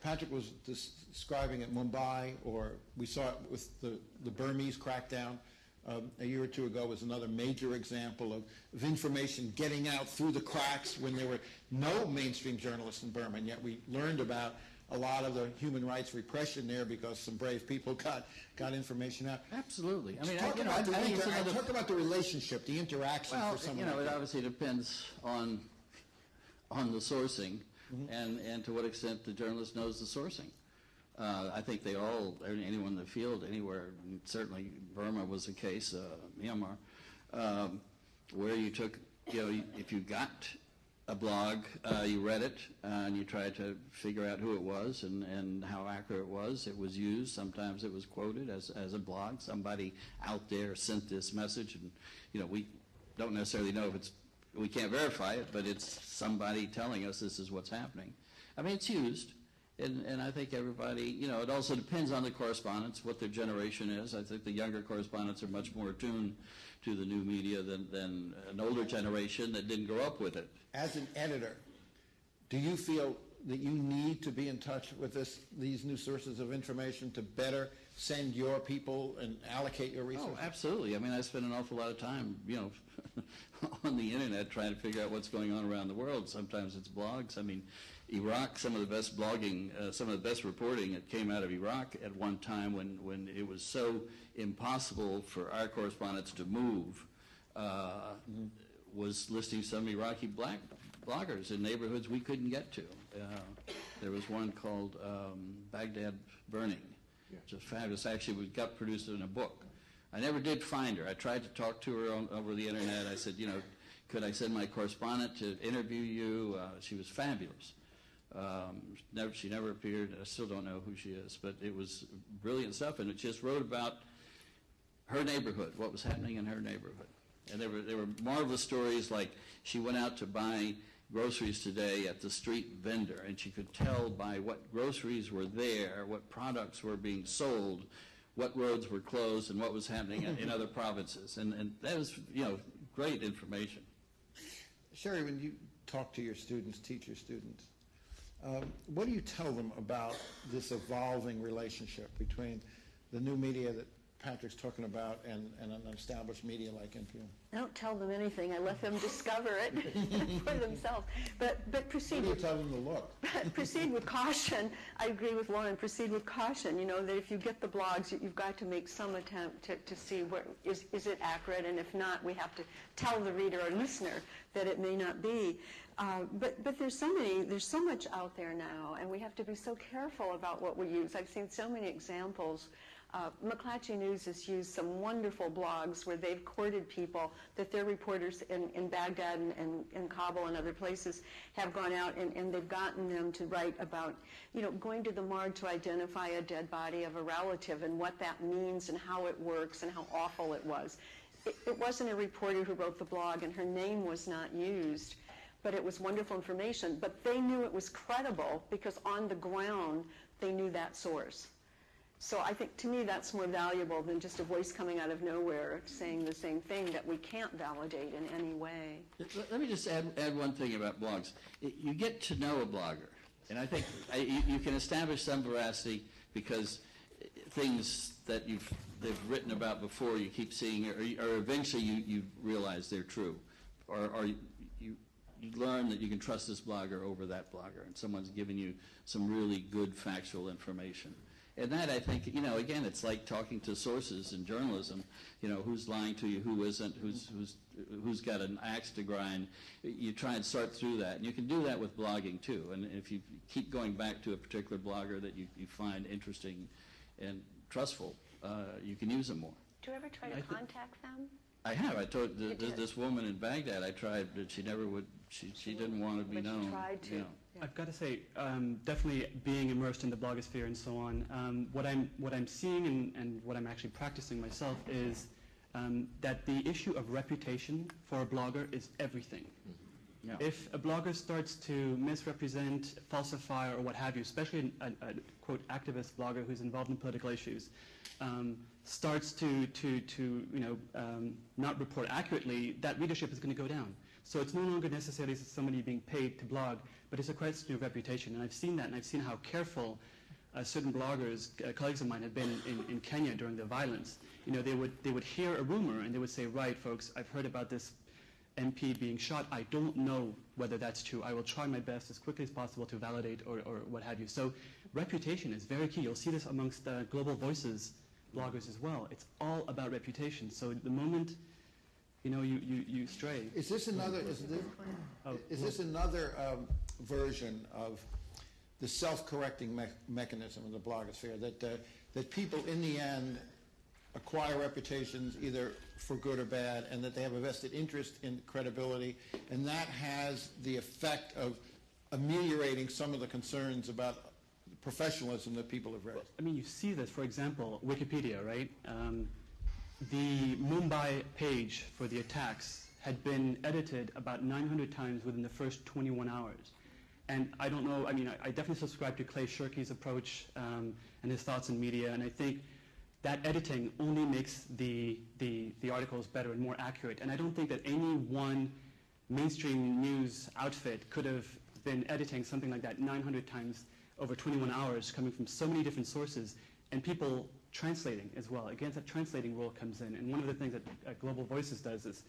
Patrick was describing at Mumbai, or we saw it with the Burmese crackdown a year or two ago, was another major example of information getting out through the cracks when there were no mainstream journalists in Burma, and yet we learned about a lot of the human rights repression there because some brave people got information out. Absolutely. I mean, talk about the relationship, the interaction for someone. It obviously depends on the sourcing, and to what extent the journalist knows the sourcing. I think anyone in the field, anywhere, certainly Burma was the case, Myanmar, where you took, if you got a blog, you read it, and you tried to figure out who it was and how accurate it was. It was used. Sometimes it was quoted as a blog. Somebody out there sent this message, and we don't necessarily know if we can't verify it, but it's somebody telling us this is what's happening. I mean, it's used, and I think everybody, you know, it also depends on the correspondents, what their generation is. I think the younger correspondents are much more attuned to the new media than an older generation that didn't grow up with it. As an editor, do you feel that you need to be in touch with these new sources of information to better send your people and allocate your resources? Oh, absolutely. I mean, I spend an awful lot of time, you know, on the internet trying to figure out what's going on around the world. Sometimes it's blogs. I mean, Iraq, some of the best blogging, some of the best reporting that came out of Iraq at one time when it was so impossible for our correspondents to move, was listing some Iraqi black bloggers in neighborhoods we couldn't get to. There was one called Baghdad Burning. It's fabulous. Actually, we got produced in a book. I never did find her. I tried to talk to her over the internet. I said, you know, could I send my correspondent to interview you? She was fabulous. She never appeared. I still don't know who she is, but it was brilliant stuff, and it just wrote about her neighborhood, what was happening in her neighborhood. And there were marvelous stories, like she went out to buy groceries today at the street vendor, and she could tell by what groceries were there, what products were being sold, what roads were closed, and what was happening in other provinces. And that was, you know, great information. Sherry, when you talk to your students, teach your students, what do you tell them about this evolving relationship between the new media that Patrick's talking about and an established media like NPR? I don't tell them anything. I let them discover it for themselves. But proceed. What do you tell them to look? Proceed with caution. I agree with Lauren. Proceed with caution. You know that if you get the blogs, you've got to make some attempt to see where is it accurate, and if not, we have to tell the reader or listener that it may not be. But there's so much out there now, and we have to be so careful about what we use. I've seen so many examples. McClatchy News has used some wonderful blogs where they've courted people that their reporters in Baghdad and Kabul and other places have gone out and they've gotten them to write about, you know, going to the morgue to identify a dead body of a relative and what that means and how it works and how awful it was. It wasn't a reporter who wrote the blog, and her name was not used, but it was wonderful information. But they knew it was credible because on the ground they knew that source. So I think, to me, that's more valuable than just a voice coming out of nowhere saying the same thing that we can't validate in any way. Let me just add one thing about blogs. You get to know a blogger, and I think you can establish some veracity because things that they've written about before you keep seeing, or eventually you realize they're true, or you learn that you can trust this blogger over that blogger, and someone's giving you some really good factual information. And that, I think, you know, again, it's like talking to sources in journalism. You know, who's lying to you, who isn't, who's got an axe to grind. You try and sort through that, and you can do that with blogging too. And if you keep going back to a particular blogger that you find interesting and trustful, you can use them more. Do you ever try to contact them? I have. I told this woman in Baghdad. I tried, but she never would. She didn't want to be known. But you tried to. You know. Yeah. I've got to say, definitely being immersed in the blogosphere and so on, what I'm seeing and what I'm actually practicing myself is that the issue of reputation for a blogger is everything. Yeah. If a blogger starts to misrepresent, falsify, or what have you, especially a quote activist blogger who's involved in political issues, starts to not report accurately, that readership is going to go down. So it's no longer necessarily somebody being paid to blog, but it's a question of reputation. And I've seen that, and I've seen how careful certain bloggers, colleagues of mine, have been in Kenya during the violence. You know, they would hear a rumor and they would say, right, folks, I've heard about this MP being shot. I don't know whether that's true. I will try my best as quickly as possible to validate or what have you. So reputation is very key. You'll see this amongst Global Voices bloggers as well. It's all about reputation. So the moment you stray. Is this another version of the self-correcting mechanism of the blogosphere that people in the end acquire reputations either for good or bad, and that they have a vested interest in credibility, and that has the effect of ameliorating some of the concerns about professionalism that people have raised? I mean, you see this, for example, Wikipedia, right? The Mumbai page for the attacks had been edited about 900 times within the first 21 hours. And I don't know, I mean, I definitely subscribe to Clay Shirky's approach and his thoughts on media, and I think that editing only makes the articles better and more accurate. And I don't think that any one mainstream news outfit could have been editing something like that 900 times over 21 hours, coming from so many different sources, and people translating as well. Again, that translating role comes in. And one of the things that Global Voices does is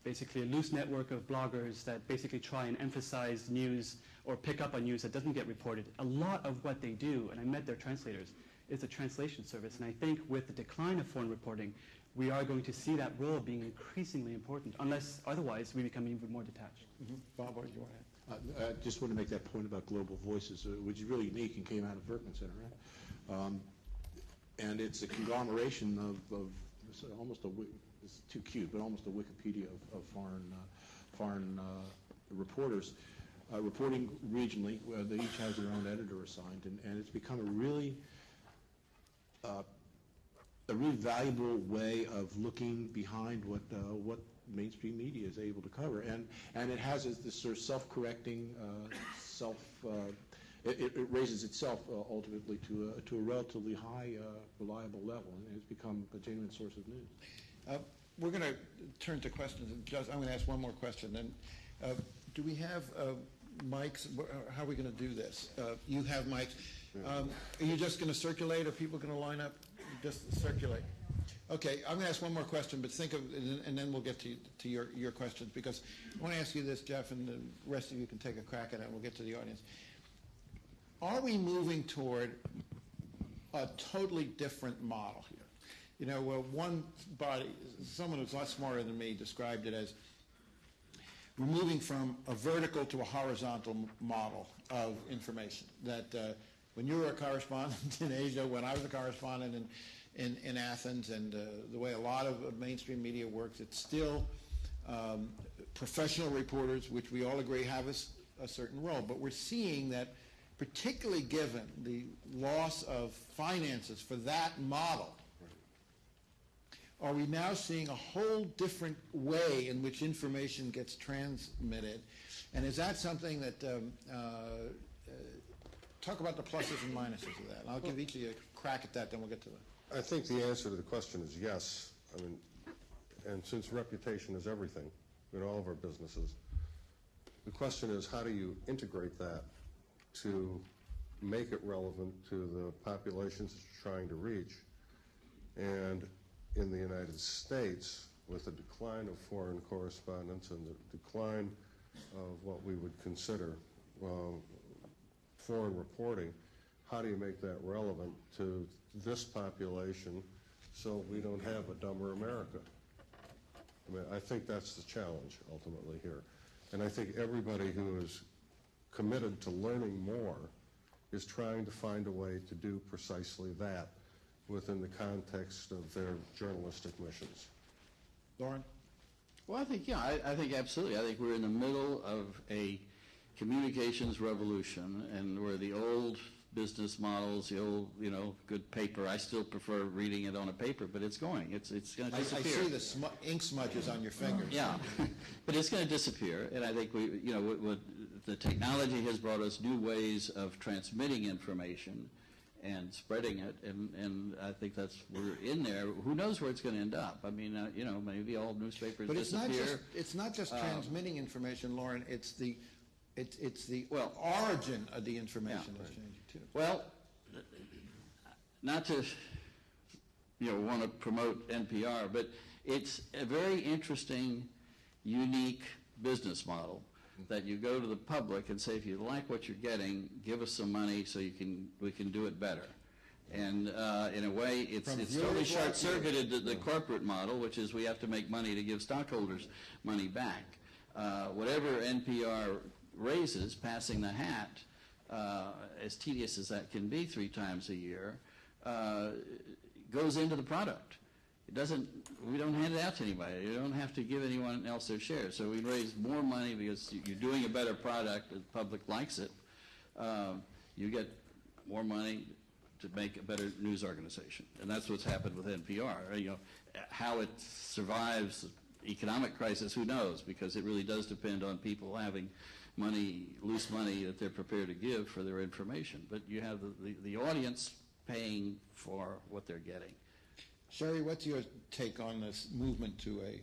basically a loose network of bloggers that basically try and emphasize news or pick up on news that doesn't get reported. A lot of what they do, and I met their translators, is a translation service. And I think with the decline of foreign reporting, we are going to see that role being increasingly important, unless otherwise we become even more detached. Bob, what do you want to add? I just want to make that point about Global Voices, which is really unique and came out of Berkman Center, right? And it's a conglomeration of almost it's too cute, but almost a Wikipedia of foreign reporters reporting regionally. They each has their own editor assigned, and it's become a really valuable way of looking behind what mainstream media is able to cover, and it has this sort of self-correcting, it raises itself ultimately to a relatively high, reliable level, and it's become a genuine source of news. We're going to turn to questions. I'm going to ask one more question. Then, do we have mics? How are we going to do this? You have mics. Are you just going to circulate, or people going to line up? Just circulate. Okay, I'm going to ask one more question, but think of, and then we'll get to your questions, because I want to ask you this, Jeff, and the rest of you can take a crack at it, and we'll get to the audience. Are we moving toward a totally different model here? You know, one body, someone who's a lot smarter than me described it as we're moving from a vertical to a horizontal model of information. That when you were a correspondent in Asia, when I was a correspondent in Athens, and the way a lot of mainstream media works, it's still professional reporters, which we all agree have a certain role. But we're seeing that, particularly given the loss of finances for that model, are we now seeing a whole different way in which information gets transmitted? And is that something that, talk about the pluses and minuses of that. And I'll give each of you a crack at that, then we'll get to it. I think the answer to the question is yes. I mean, and since reputation is everything in all of our businesses, the question is, how do you integrate that to make it relevant to the populations that you're trying to reach? And in the United States, with the decline of foreign correspondence and the decline of what we would consider foreign reporting, how do you make that relevant to this population so we don't have a dumber America? I mean, I think that's the challenge ultimately here. And I think everybody who is committed to learning more is trying to find a way to do precisely that within the context of their journalistic missions. Lauren? Well, I think, yeah, I think absolutely. I think we're in the middle of a communications revolution, and where the old business models, the old, good paper, I still prefer reading it on a paper, but it's going. It's going to disappear. I see the ink smudges on your fingers. Yeah, but it's going to disappear, and I think the technology has brought us new ways of transmitting information and spreading it, and I think we're in there. Who knows where it's going to end up? I mean, maybe all newspapers disappear. But it's not just transmitting information, Lauren. It's the origin of the information that's changing too. Well, not to want to promote NPR, but it's a very interesting, unique business model that you go to the public and say, if you like what you're getting, give us some money so we can do it better. And in a way, it's totally short-circuited the corporate model, which is we have to make money to give stockholders money back. Whatever NPR raises, passing the hat, as tedious as that can be 3 times a year, goes into the product. We don't hand it out to anybody. You don't have to give anyone else their share. So we raise more money because you're doing a better product, the public likes it. You get more money to make a better news organization. And that's what's happened with NPR. How it survives economic crisis, who knows? Because it really does depend on people having money, loose money that they're prepared to give for their information. But you have the audience paying for what they're getting. Sherry, what's your take on this movement to a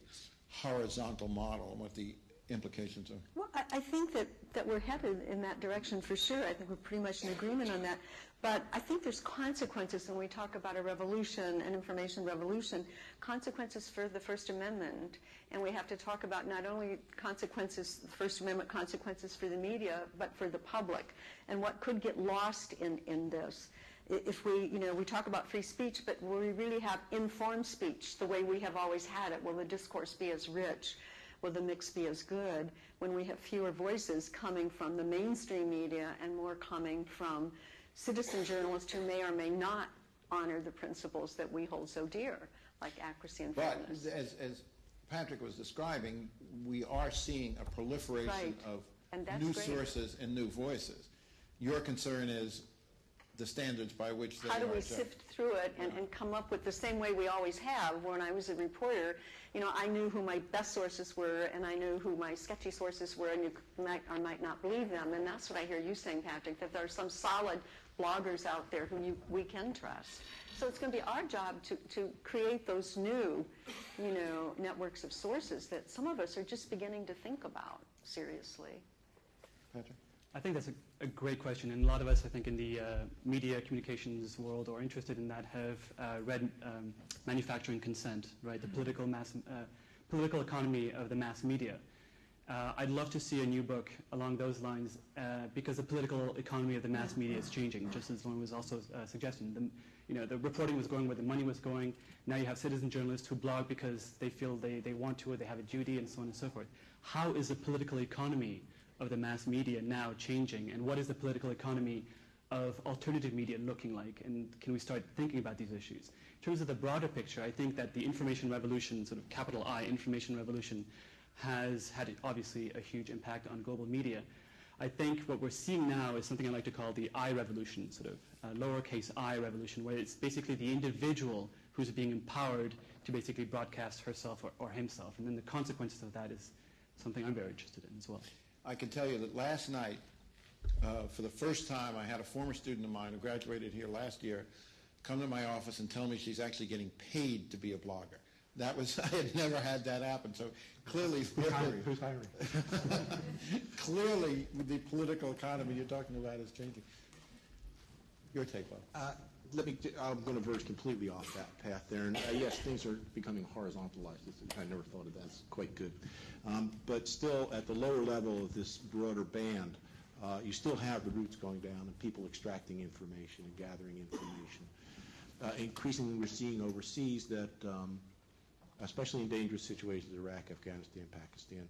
horizontal model and what the implications are? Well, I think that we're headed in that direction for sure. I think we're pretty much in agreement on that. But I think there's consequences when we talk about a revolution, an information revolution, consequences for the First Amendment. And we have to talk about not only consequences, the First Amendment consequences for the media, but for the public, and what could get lost in this. If we talk about free speech, but will we really have informed speech the way we have always had it? Will the discourse be as rich? Will the mix be as good when we have fewer voices coming from the mainstream media and more coming from citizen journalists who may or may not honor the principles that we hold so dear, like accuracy and fairness? But as Patrick was describing, we are seeing a proliferation of new sources and new voices. Your concern is the standards by which they are. How do we sift through it and come up with the same way we always have? When I was a reporter, I knew who my best sources were, and I knew who my sketchy sources were, and you might or might not believe them. And that's what I hear you saying, Patrick, that there are some solid bloggers out there who we can trust. So it's going to be our job to create those new, networks of sources that some of us are just beginning to think about seriously. Patrick? I think that's a great question, and a lot of us, I think, in the media communications world or interested in that have read Manufacturing Consent, right? The political economy of the mass media. I'd love to see a new book along those lines because the political economy of the mass media is changing, just as Lauren was also suggesting. The reporting was going where the money was going. Now you have citizen journalists who blog because they feel they want to, or they have a duty, and so on and so forth. How is the political economy of the mass media now changing, and what is the political economy of alternative media looking like, and can we start thinking about these issues? In terms of the broader picture, I think that the information revolution, sort of capital I, information revolution, has had obviously a huge impact on global media. I think what we're seeing now is something I like to call the I revolution, sort of lowercase I revolution, where it's basically the individual who's being empowered to basically broadcast herself or himself, and then the consequences of that is something I'm very interested in as well. I can tell you that last night, for the first time, I had a former student of mine who graduated here last year come to my office and tell me she's actually getting paid to be a blogger. That was, I had never had that happen, so clearly... Who's hiring? Clearly, the political economy you're talking about is changing. Your take, Bob. I'm going to verge completely off that path there. And yes, things are becoming horizontalized. I never thought of that. It's quite good. But still, at the lower level of this broader band, you still have the roots going down and people extracting information and gathering information. Increasingly, we're seeing overseas that, especially in dangerous situations, Iraq, Afghanistan, Pakistan,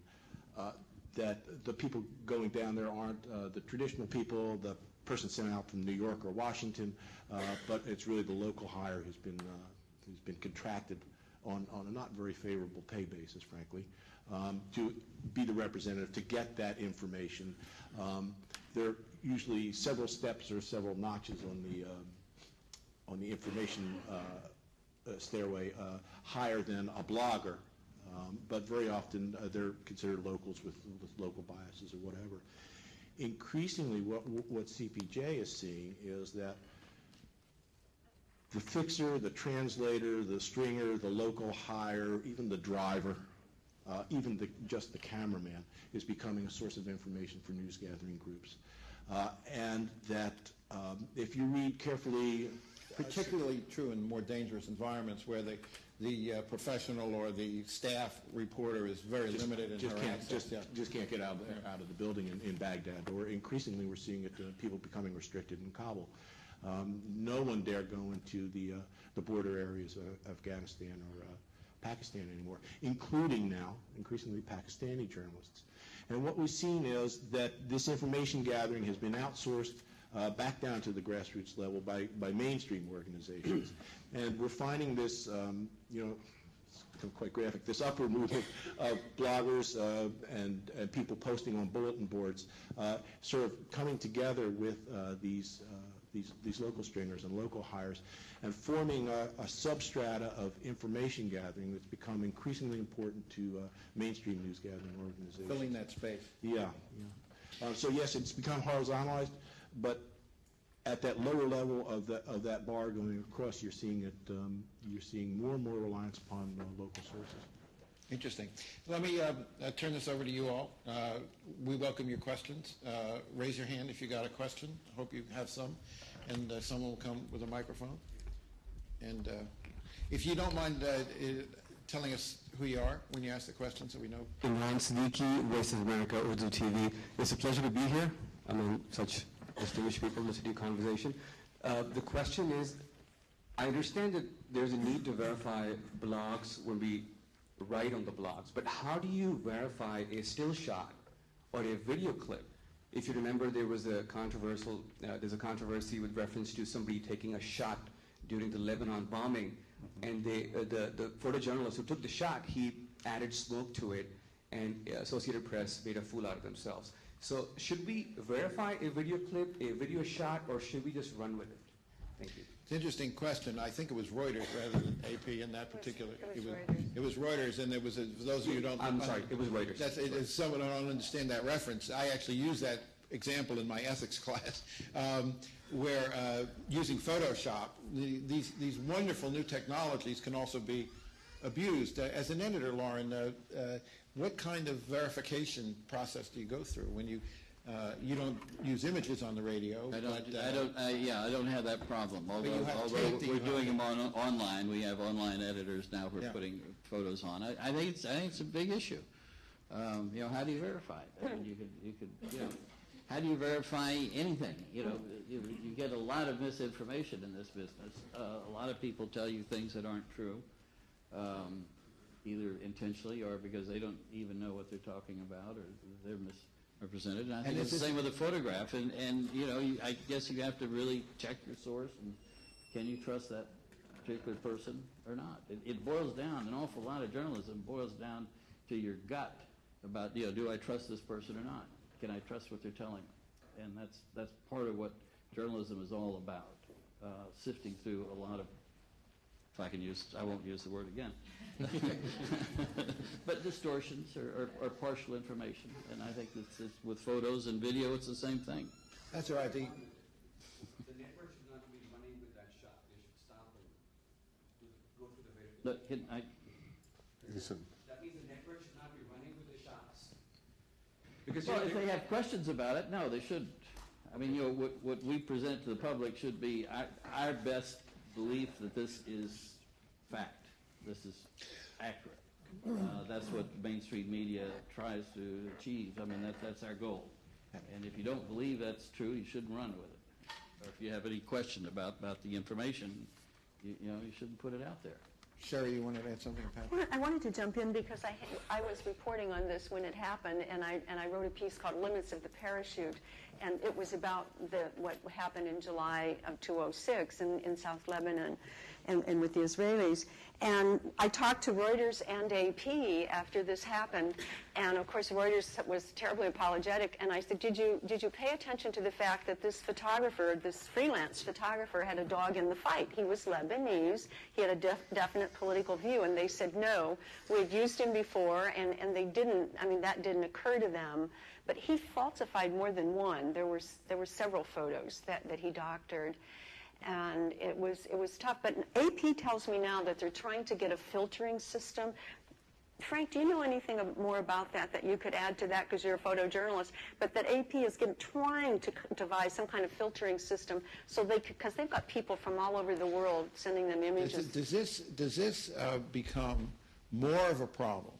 that the people going down there aren't the traditional people, the person sent out from New York or Washington, but it's really the local hire who's been contracted on a not very favorable pay basis, frankly, to be the representative to get that information. There are usually several steps or several notches on the information stairway higher than a blogger, but very often they're considered locals with local biases or whatever. Increasingly, what CPJ is seeing is that the fixer, the translator, the stringer, the local hire, even the driver, even just the cameraman is becoming a source of information for news gathering groups. And that if you read carefully... Particularly true in more dangerous environments where the professional or the staff reporter is very limited in her access. Just can't get out of the building in Baghdad. Or increasingly we're seeing it, people becoming restricted in Kabul. No one dare go into the border areas of Afghanistan or Pakistan anymore, including now, increasingly Pakistani journalists. And what we've seen is that this information gathering has been outsourced back down to the grassroots level by mainstream organizations. And we're finding this, it's quite graphic, this upward movement of bloggers and people posting on bulletin boards sort of coming together with these these local stringers and local hires, and forming a substrata of information gathering that's become increasingly important to mainstream news gathering organizations. Filling that space. Yeah. So yes, it's become horizontalized, but at that lower level of that bar going across, you're seeing more and more reliance upon local sources. Interesting. Let me turn this over to you all. We welcome your questions. Raise your hand if you got a question. I hope you have some. And someone will come with a microphone. And if you don't mind telling us who you are when you ask the question so we know. Imran Siddiqui, Voice of America, Urdu TV. It's a pleasure to be here among such distinguished people in this conversation. The question is, I understand that there's a need to verify blogs when we write on the blogs, but how do you verify a still shot or a video clip? If you remember, there was a there's a controversy with reference to somebody taking a shot during the Lebanon bombing, and the photojournalist who took the shot, he added smoke to it, and Associated Press made a fool out of themselves. So should we verify a video clip, a video shot, or should we just run with it? Thank you. It's an interesting question. I think it was Reuters rather than AP in that particular. It was Reuters, and there was for those of you who don't. I'm sorry, it was Reuters. It's someone who don't understand that reference. I actually use that example in my ethics class, where using Photoshop, these wonderful new technologies can also be abused. As an editor, Lauren, what kind of verification process do you go through when you don't use images on the radio? I don't have that problem. Although we're doing them online, we have online editors now for putting photos on. I think it's a big issue. How do you verify it? I mean, you could. How do you verify anything? You get a lot of misinformation in this business. A lot of people tell you things that aren't true, either intentionally or because they don't even know what they're talking about, or they're misrepresented. And I think it's the same with a photograph. And I guess you have to really check your source, and can you trust that particular person or not? It boils down, an awful lot of journalism boils down to your gut about, do I trust this person or not? Can I trust what they're telling me? And that's part of what journalism is all about, sifting through a lot of, I won't use the word again, but distortions or partial information. And I think with photos and video, it's the same thing. That's right. The network should not be running with that shot. They should stop and go through the verification. That means the network should not be running with the shots. Because if they have questions about it, no, they shouldn't. I mean, what we present to the public should be our best belief that this is fact, this is accurate. That's what mainstream media tries to achieve. I mean, that's our goal. And if you don't believe that's true, you shouldn't run with it. Or if you have any question about the information, you shouldn't put it out there. Sherry, you wanted to add something, Pat? I wanted to jump in because I was reporting on this when it happened, and I wrote a piece called Limits of the Parachute, and it was about what happened in July of 2006 in South Lebanon and with the Israelis. And I talked to Reuters and AP after this happened, and of course Reuters was terribly apologetic, and I said, did you pay attention to the fact that this photographer, this freelance photographer, had a dog in the fight? He was Lebanese, he had a definite political view, and they said no, we had used him before, and they didn't, that didn't occur to them, but he falsified more than one. There were several photos that he doctored. And it was tough. But AP tells me now that they're trying to get a filtering system. Frank, do you know anything more about that you could add to that, because you're a photojournalist? But that AP is trying to devise some kind of filtering system so because they've got people from all over the world sending them images. Does this become more of a problem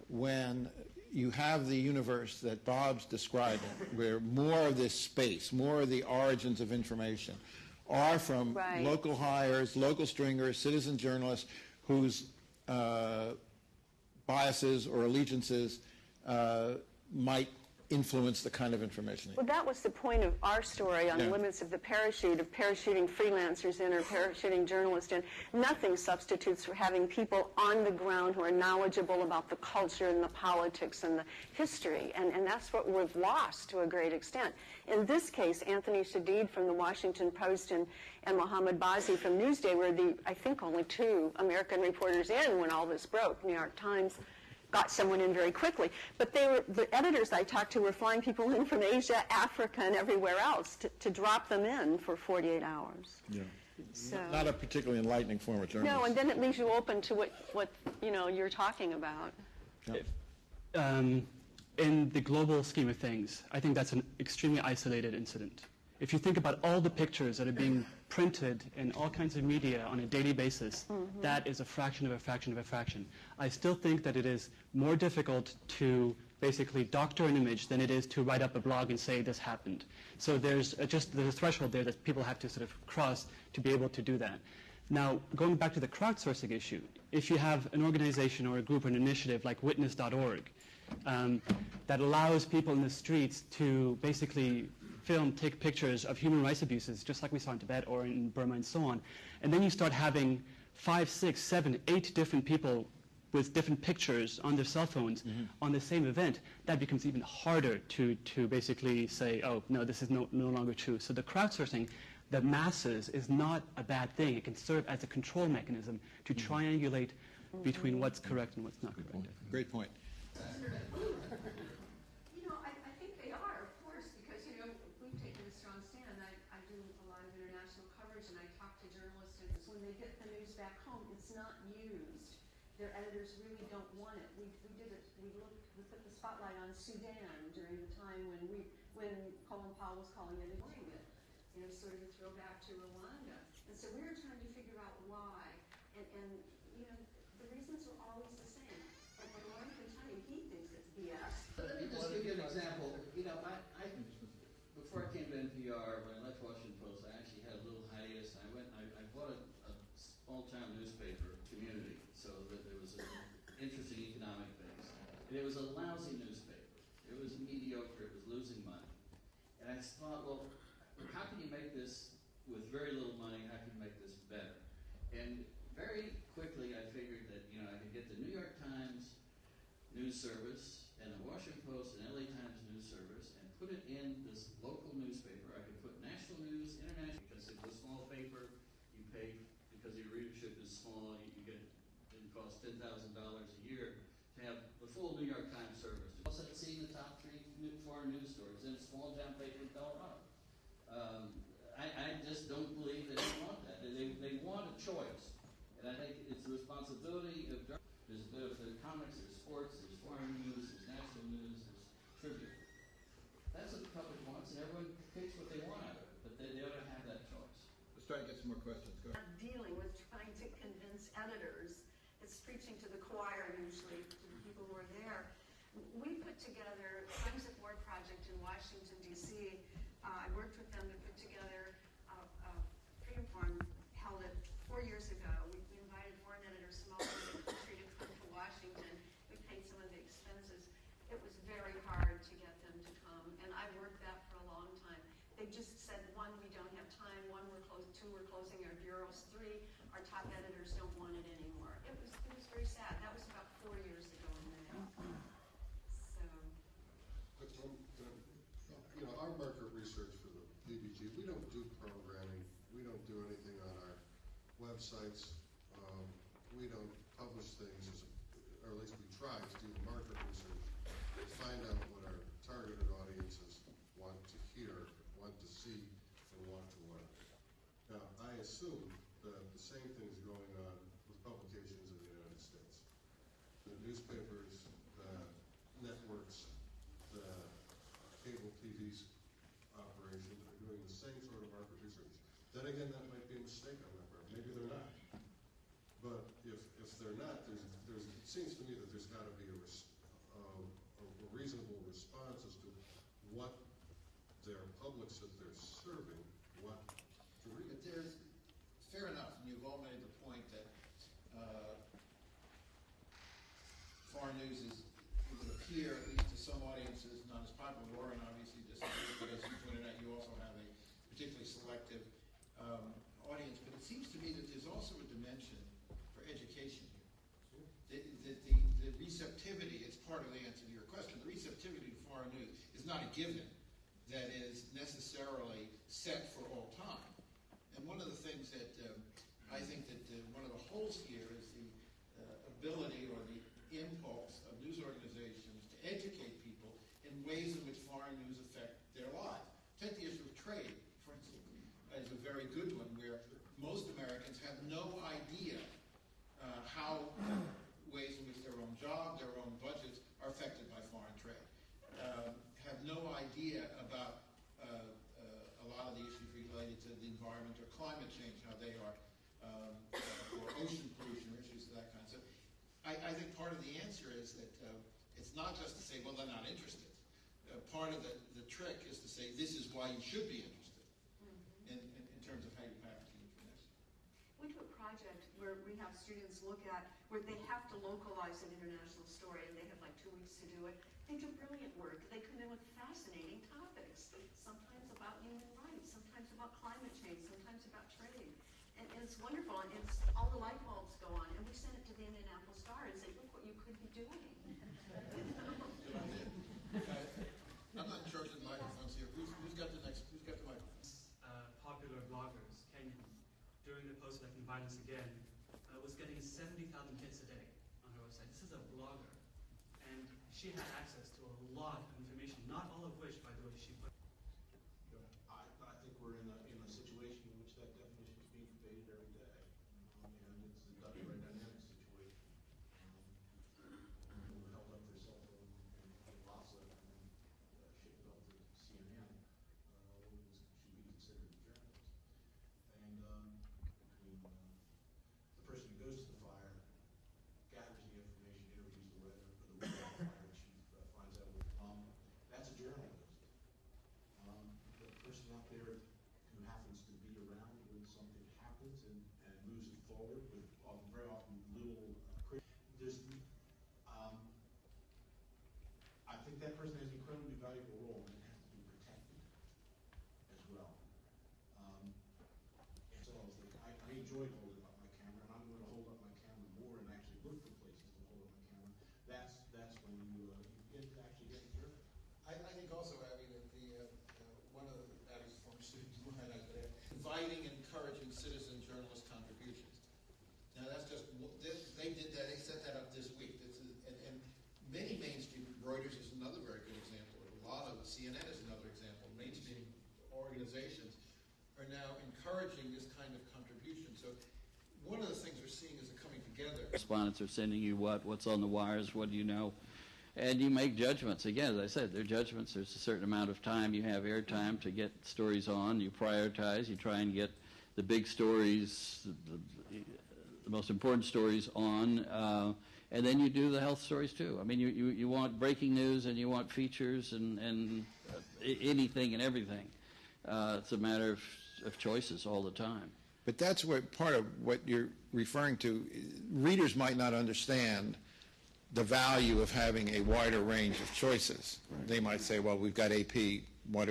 when you have the universe that Bob's describing, where more of this space, more of the origins of information are from local hires, local stringers, citizen journalists whose biases or allegiances might influence the kind of information. Well, that was the point of our story on Yeah. Limits of the Parachute, of parachuting freelancers in or parachuting journalists in. Nothing substitutes for having people on the ground who are knowledgeable about the culture and the politics and the history, and that's what we've lost to a great extent. In this case, Anthony Shadid from the Washington Post and Mohammed Bazi from Newsday were the, I think, only two American reporters in when all this broke. New York Times got someone in very quickly. But the editors I talked to were flying people in from Asia, Africa, and everywhere else to drop them in for 48 hours. Yeah. So, Not a particularly enlightening form of journalism. no, and then it leaves you open to what you're talking about. In the global scheme of things, I think that's an extremely isolated incident. If you think about all the pictures that are being printed in all kinds of media on a daily basis, that is a fraction of a fraction of a fraction. I still think that it is more difficult to basically doctor an image than it is to write up a blog and say this happened. So there's a threshold there that people have to sort of cross to be able to do that. Now, going back to the crowdsourcing issue, if you have an organization or a group or an initiative like Witness.org that allows people in the streets to basically take pictures of human rights abuses, just like we saw in Tibet or in Burma and so on, and then you start having 5, 6, 7, 8 different people with different pictures on their cell phones on the same event, that becomes even harder to basically say, oh, no, this is no longer true. So the crowdsourcing, the masses, is not a bad thing. It can serve as a control mechanism to triangulate between what's correct and what's not correct. Great point. I think they are, of course, because, we've taken a strong stand. I do a lot of international coverage, and I talk to journalists, and when they get the news back home, it's not used. Their editors really don't want it. We put the spotlight on Sudan during the time when Colin Powell was calling it ignoring it, sort of a throwback to Rwanda. And so we were trying to figure out why, and the reasons are always the same. And Lauren can tell you, he thinks it's BS. Let me just give you an example. I before I came to NPR, when I left Washington Post, I actually had a little hiatus. I bought a small-town newspaper community, so that there was an interesting economic base. And it was a lousy newspaper. It was mediocre. It was losing money. And I thought, well, how can you make this with very little money? How can you make this better? And very quickly, I figured that I could get the New York Times news service and the Washington Post and LA Times news service and put it in this local newspaper. I could put national news, international, because it was a small paper. You pay because your readership is small. You get it costs $10,000 a year to have the full New York Times service. Also, seeing the top 3 foreign news stories in a small town paper in Colorado. I just don't believe that they want that. They want a choice. And I think it's the responsibility of journalists. There's comics, there's sports, there's foreign news, there's national news, there's tribute. That's what the public wants, and everyone picks what they want out of it. But they ought to have that choice. Let's try to get some more questions. Go ahead. Dealing with trying to convince editors, it's preaching to the choir usually, to the people who are there. We put together Times at War project in Washington, D.C. I worked with them to put together a freedom forum held it 4 years ago. We invited foreign editors from all over the country to come to Washington. We paid some of the expenses. It was very hard to get them to come, and I worked that for a long time. They just said, 1, we don't have time, 1, we're closed, 2, we're closing our bureaus, 3, our top editors don't want it anymore. It was very sad. That was about 4 years ago now. So. Our market research for the PBG, we don't do programming, we don't do anything on our websites, we don't publish things, or at least we try to do market research, to find out what our targeted audiences want to hear, want to see, and want to learn. Now, I assume that the same thing is going on with publications in the United States. The newspapers, the networks, the cable TV operations are doing the same sort of market research. Then again, that might be a mistake on their part. Maybe they're not. But if they're not, it seems to me that there's got to be a reasonable response as to what their publics that they're serving, what to read. But there's, fair enough, and you've all made the point that foreign news is, it would appear, at least to some audiences, not as popular. selective audience, but it seems to me that there's also a dimension for education here. The receptivity, it's part of the answer to your question, the receptivity to foreign news is not a given that is necessarily set for all time. And one of the things that I think that one of the holes here is the ability or the impulse of news organizations to educate people in ways in which foreign news affect their lives. Take the issue of trade, for instance, is a very good one, where most Americans have no idea how ways in which their own job, their own budgets are affected by foreign trade. Have no idea about a lot of the issues related to the environment or climate change, how they are, or ocean pollution, or issues of that kind. So I think part of the answer is that it's not just to say, well, they're not interested. Part of the trick is to say, this is why you should be interested in terms of how you package the information. We do a project where we have students look at where they have to localize an international story, and they have like 2 weeks to do it. They do brilliant work. They come in with fascinating topics, sometimes about human rights, sometimes about climate change, sometimes about trade. And it's wonderful, and it's all the light bulbs go on, and we send it to the Indianapolis Star and say, look what you could be doing. I'm not in charge of the microphones here. Who's got the microphone? Popular bloggers, Kenyan, during the post-election violence again, was getting 70,000 hits a day on her website. This is a blogger, and she had access to a lot of information, not all of which, by the way, she put. I think we're in a situation in which that definition is being debated every day, and it's a very dynamic situation. People held up their cell phone and Lhasa and then shipped it up to CNN, should be considered a journalist. And between the person who goes to the fire, gathers the information, interviews the weather, or the fire chief finds out, that's a journalist. The person out there who happens to be around when something happens and moves it forward with very often little there's I think that person has an incredibly valuable role and it has to be protected as well. And so I enjoyed holding up my camera, and I'm going to hold up my camera more and actually look for places to hold up my camera. That's when you get to actually get through. I think also, Abby, that one of Abby's former students, inviting and encouraging citizen journalist contributions. Now that's just, they did that, they set that up this week. And many mainstream, Reuters is another very good example. A lot of CNN is another example. Mainstream organizations are now encouraging this kind of contribution. So one of the things we're seeing is a coming together. Correspondents are sending you what's on the wires, what do you know, and you make judgments. Again, as I said, they're judgments. There's a certain amount of time you have airtime to get stories on. You prioritize. You try and get the big stories, the most important stories on, and then you do the health stories too. I mean, you want breaking news and you want features and anything and everything. It's a matter of choices all the time. But that's what part of what you're referring to. Readers might not understand the value of having a wider range of choices. They might say, well, we've got AP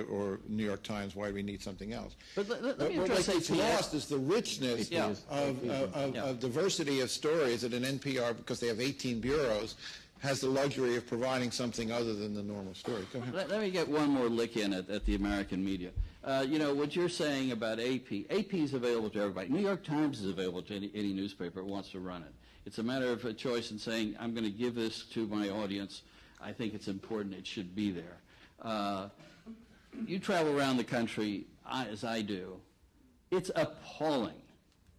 or New York Times, why do we need something else? But let me what address gets AP. lost is the richness of diversity of stories that an NPR, because they have 18 bureaus, has the luxury of providing something other than the normal story. Go ahead. Let me get one more lick in at the American media. What you're saying about AP is available to everybody. New York Times is available to any newspaper that wants to run it. It's a matter of a choice in saying, I'm going to give this to my audience. I think it's important. It should be there. You travel around the country, as I do, it's appalling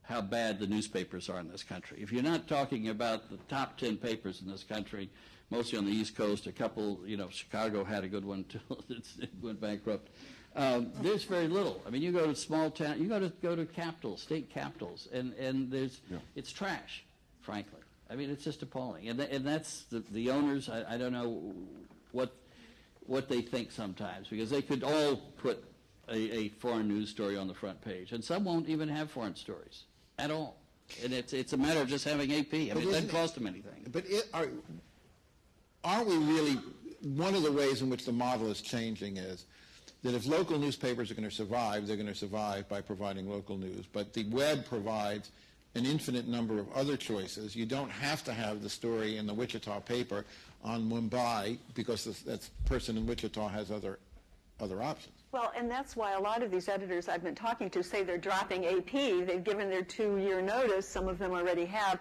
how bad the newspapers are in this country. If you're not talking about the top 10 papers in this country, mostly on the East Coast, a couple, Chicago had a good one until it went bankrupt. There's very little. I mean, you go to small town, you go to capitals, state capitals, and it's trash, frankly. I mean, it's just appalling. And that's the owners. I don't know what they think sometimes, because they could all put a foreign news story on the front page, and some won't even have foreign stories at all. And it's a matter of just having AP. I mean, it doesn't cost them anything. But are we really, one of the ways in which the model is changing is that if local newspapers are going to survive, they're going to survive by providing local news. But the web provides an infinite number of other choices. You don't have to have the story in the Wichita paper on Mumbai because that person in Wichita has other options. Well, and that's why a lot of these editors I've been talking to say they're dropping AP. They've given their 2-year notice. Some of them already have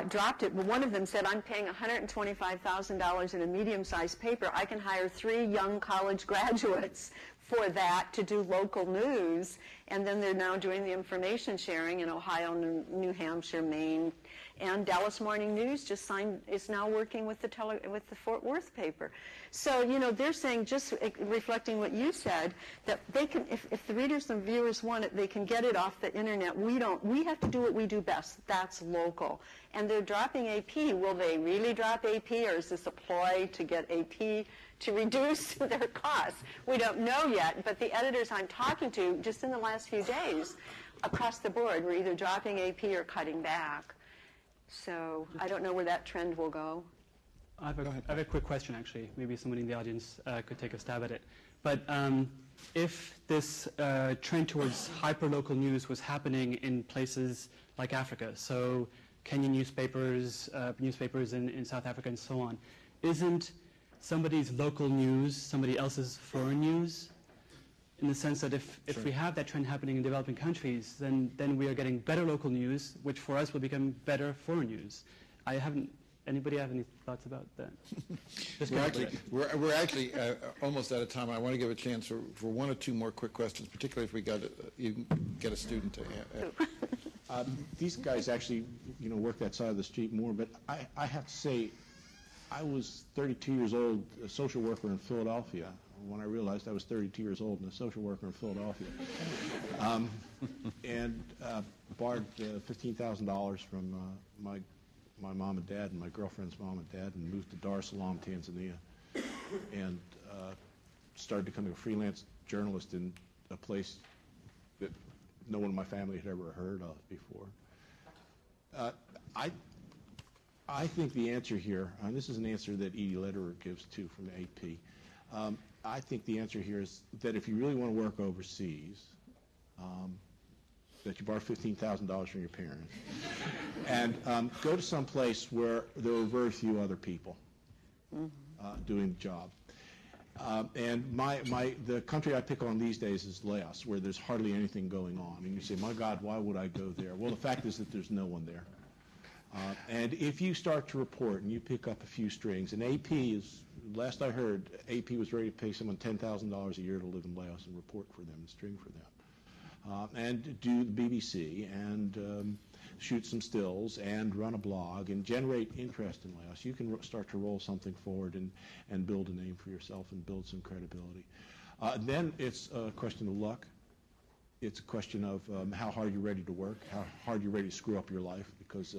dropped it. But one of them said, I'm paying $125,000 in a medium-sized paper. I can hire 3 young college graduates for that to do local news. And then they're now doing the information sharing in Ohio, New Hampshire, Maine. And Dallas Morning News is now working with the Fort Worth paper. So, they're saying, just reflecting what you said, that they can, if the readers and viewers want it, they can get it off the internet. We have to do what we do best. That's local. And they're dropping AP. Will they really drop AP, or is this a ploy to get AP to reduce their costs? We don't know yet, but the editors I'm talking to, just in the last few days, across the board, were either dropping AP or cutting back. So I don't know where that trend will go. I have a quick question, actually. Maybe someone in the audience could take a stab at it. But if this trend towards hyper-local news was happening in places like Africa, so Kenyan newspapers, newspapers in South Africa and so on, isn't somebody's local news somebody else's foreign news? In the sense that if we have that trend happening in developing countries, then we are getting better local news, which for us will become better foreign news. Anybody have any thoughts about that? We're actually almost out of time. I want to give a chance for 1 or 2 more quick questions, particularly if you can get a student to. These guys actually, work that side of the street more, but I have to say, I was 32 years old, a social worker in Philadelphia, when I realized I was 32 years old and a social worker in Philadelphia, and borrowed $15,000 from my mom and dad and my girlfriend's mom and dad, and moved to Dar es Salaam, Tanzania, and started becoming a freelance journalist in a place that no one in my family had ever heard of before. I think the answer here, and this is an answer that Edie Lederer gives too from the AP, I think the answer here is that if you really want to work overseas, that you borrow $15,000 from your parents, and go to some place where there are very few other people doing the job. And the country I pick on these days is Laos, where there's hardly anything going on. And you say, my God, why would I go there? Well, the fact is that there's no one there. And if you start to report and you pick up a few strings, and AP is, last I heard, AP was ready to pay someone $10,000 a year to live in Laos and report for them and string for them. And do the BBC and shoot some stills and run a blog and generate interest in Laos. You can start to roll something forward and build a name for yourself and build some credibility. Then it's a question of luck. It's a question of how hard you're ready to work, how hard you're ready to screw up your life, because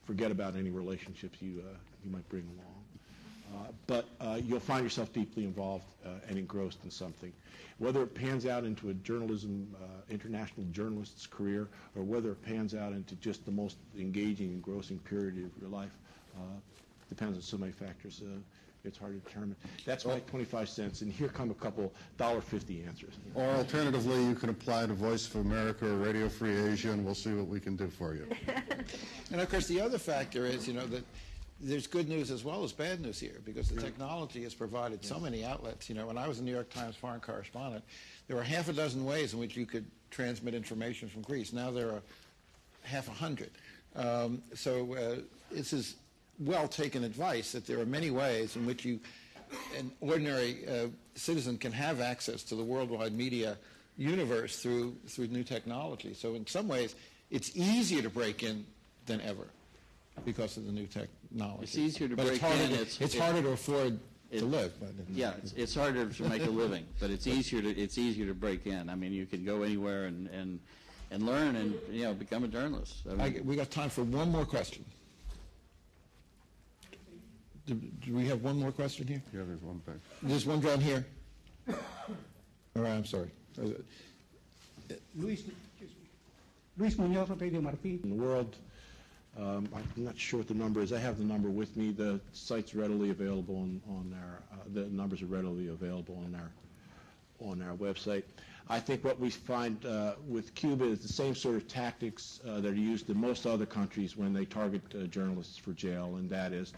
forget about any relationships you might bring along. But you'll find yourself deeply involved and engrossed in something. Whether it pans out into a international journalist's career, or whether it pans out into just the most engaging, engrossing period of your life, depends on so many factors. It's hard to determine. That's my 25 cents, and here come a couple $1.50 answers. Or alternatively, you can apply to Voice of America or Radio Free Asia, and we'll see what we can do for you. And of course, the other factor is, that there's good news as well as bad news here, because the technology has provided so many outlets. When I was a New York Times foreign correspondent, there were half a dozen ways in which you could transmit information from Greece. Now there are half a hundred. So this is well-taken advice that there are many ways in which an ordinary citizen can have access to the worldwide media universe through new technology. So in some ways, it's easier to break in than ever because of the new technology. It's easier to but break in. It's harder to afford to live. Yeah, it's harder to make a living, but it's easier to break in. I mean, you can go anywhere and learn and become a journalist. We got time for one more question. Do we have one more question here? Yeah, there's one thing. There's one down here. All right, I'm sorry. Luis Muñoz, Radio Martí. In the world, I'm not sure what the number is. I have the number with me. The site's readily available on our, the numbers are readily available on our on our website. I think what we find with Cuba is the same sort of tactics that are used in most other countries when they target journalists for jail, and that is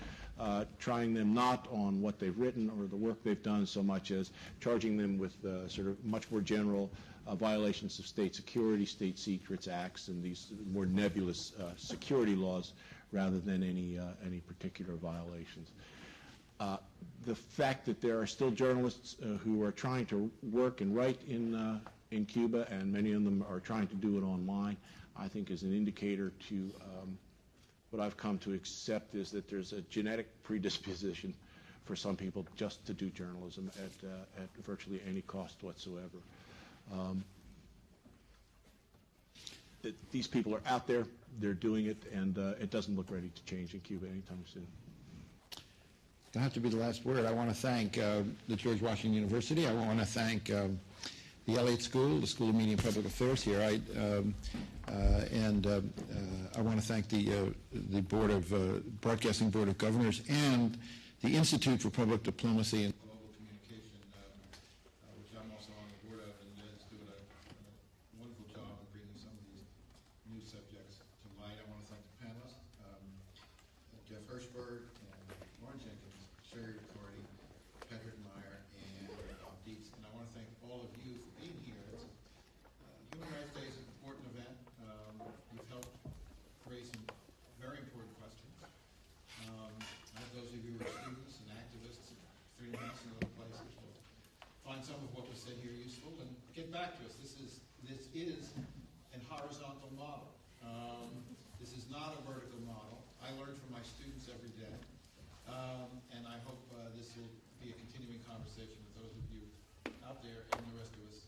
trying them not on what they've written or the work they've done so much as charging them with sort of much more general violations of state security, state secrets acts, and these more nebulous security laws rather than any particular violations. The fact that there are still journalists who are trying to work and write in Cuba, and many of them are trying to do it online, I think is an indicator to what I've come to accept is that there's a genetic predisposition for some people just to do journalism at virtually any cost whatsoever. These people are out there, they're doing it, and it doesn't look ready to change in Cuba anytime soon. That'll have to be the last word. I want to thank the George Washington University. I want to thank the Elliott School, the School of Media and Public Affairs here, and I want to thank the Board of Broadcasting Board of Governors and the Institute for Public Diplomacy and Global Communication, which I'm also on the board of, and is doing a wonderful job of bringing some of these new subjects to light. I want to thank the panelists, Jeff Hirschberg and Lauren Jenkins, Sherry Riccardi, Patrick Meyer, and Bob Dietz. And I want to thank all of you for being here. Human Rights Day is an important event. You've helped raise some very important questions. Those of you who are students and activists at Freedom House and other places will find some of what was said here useful and get back to us. This is a horizontal model. This is not a vertical model. I learn from my students every day. And I hope this will be a continuing conversation with those of you out there and the rest of us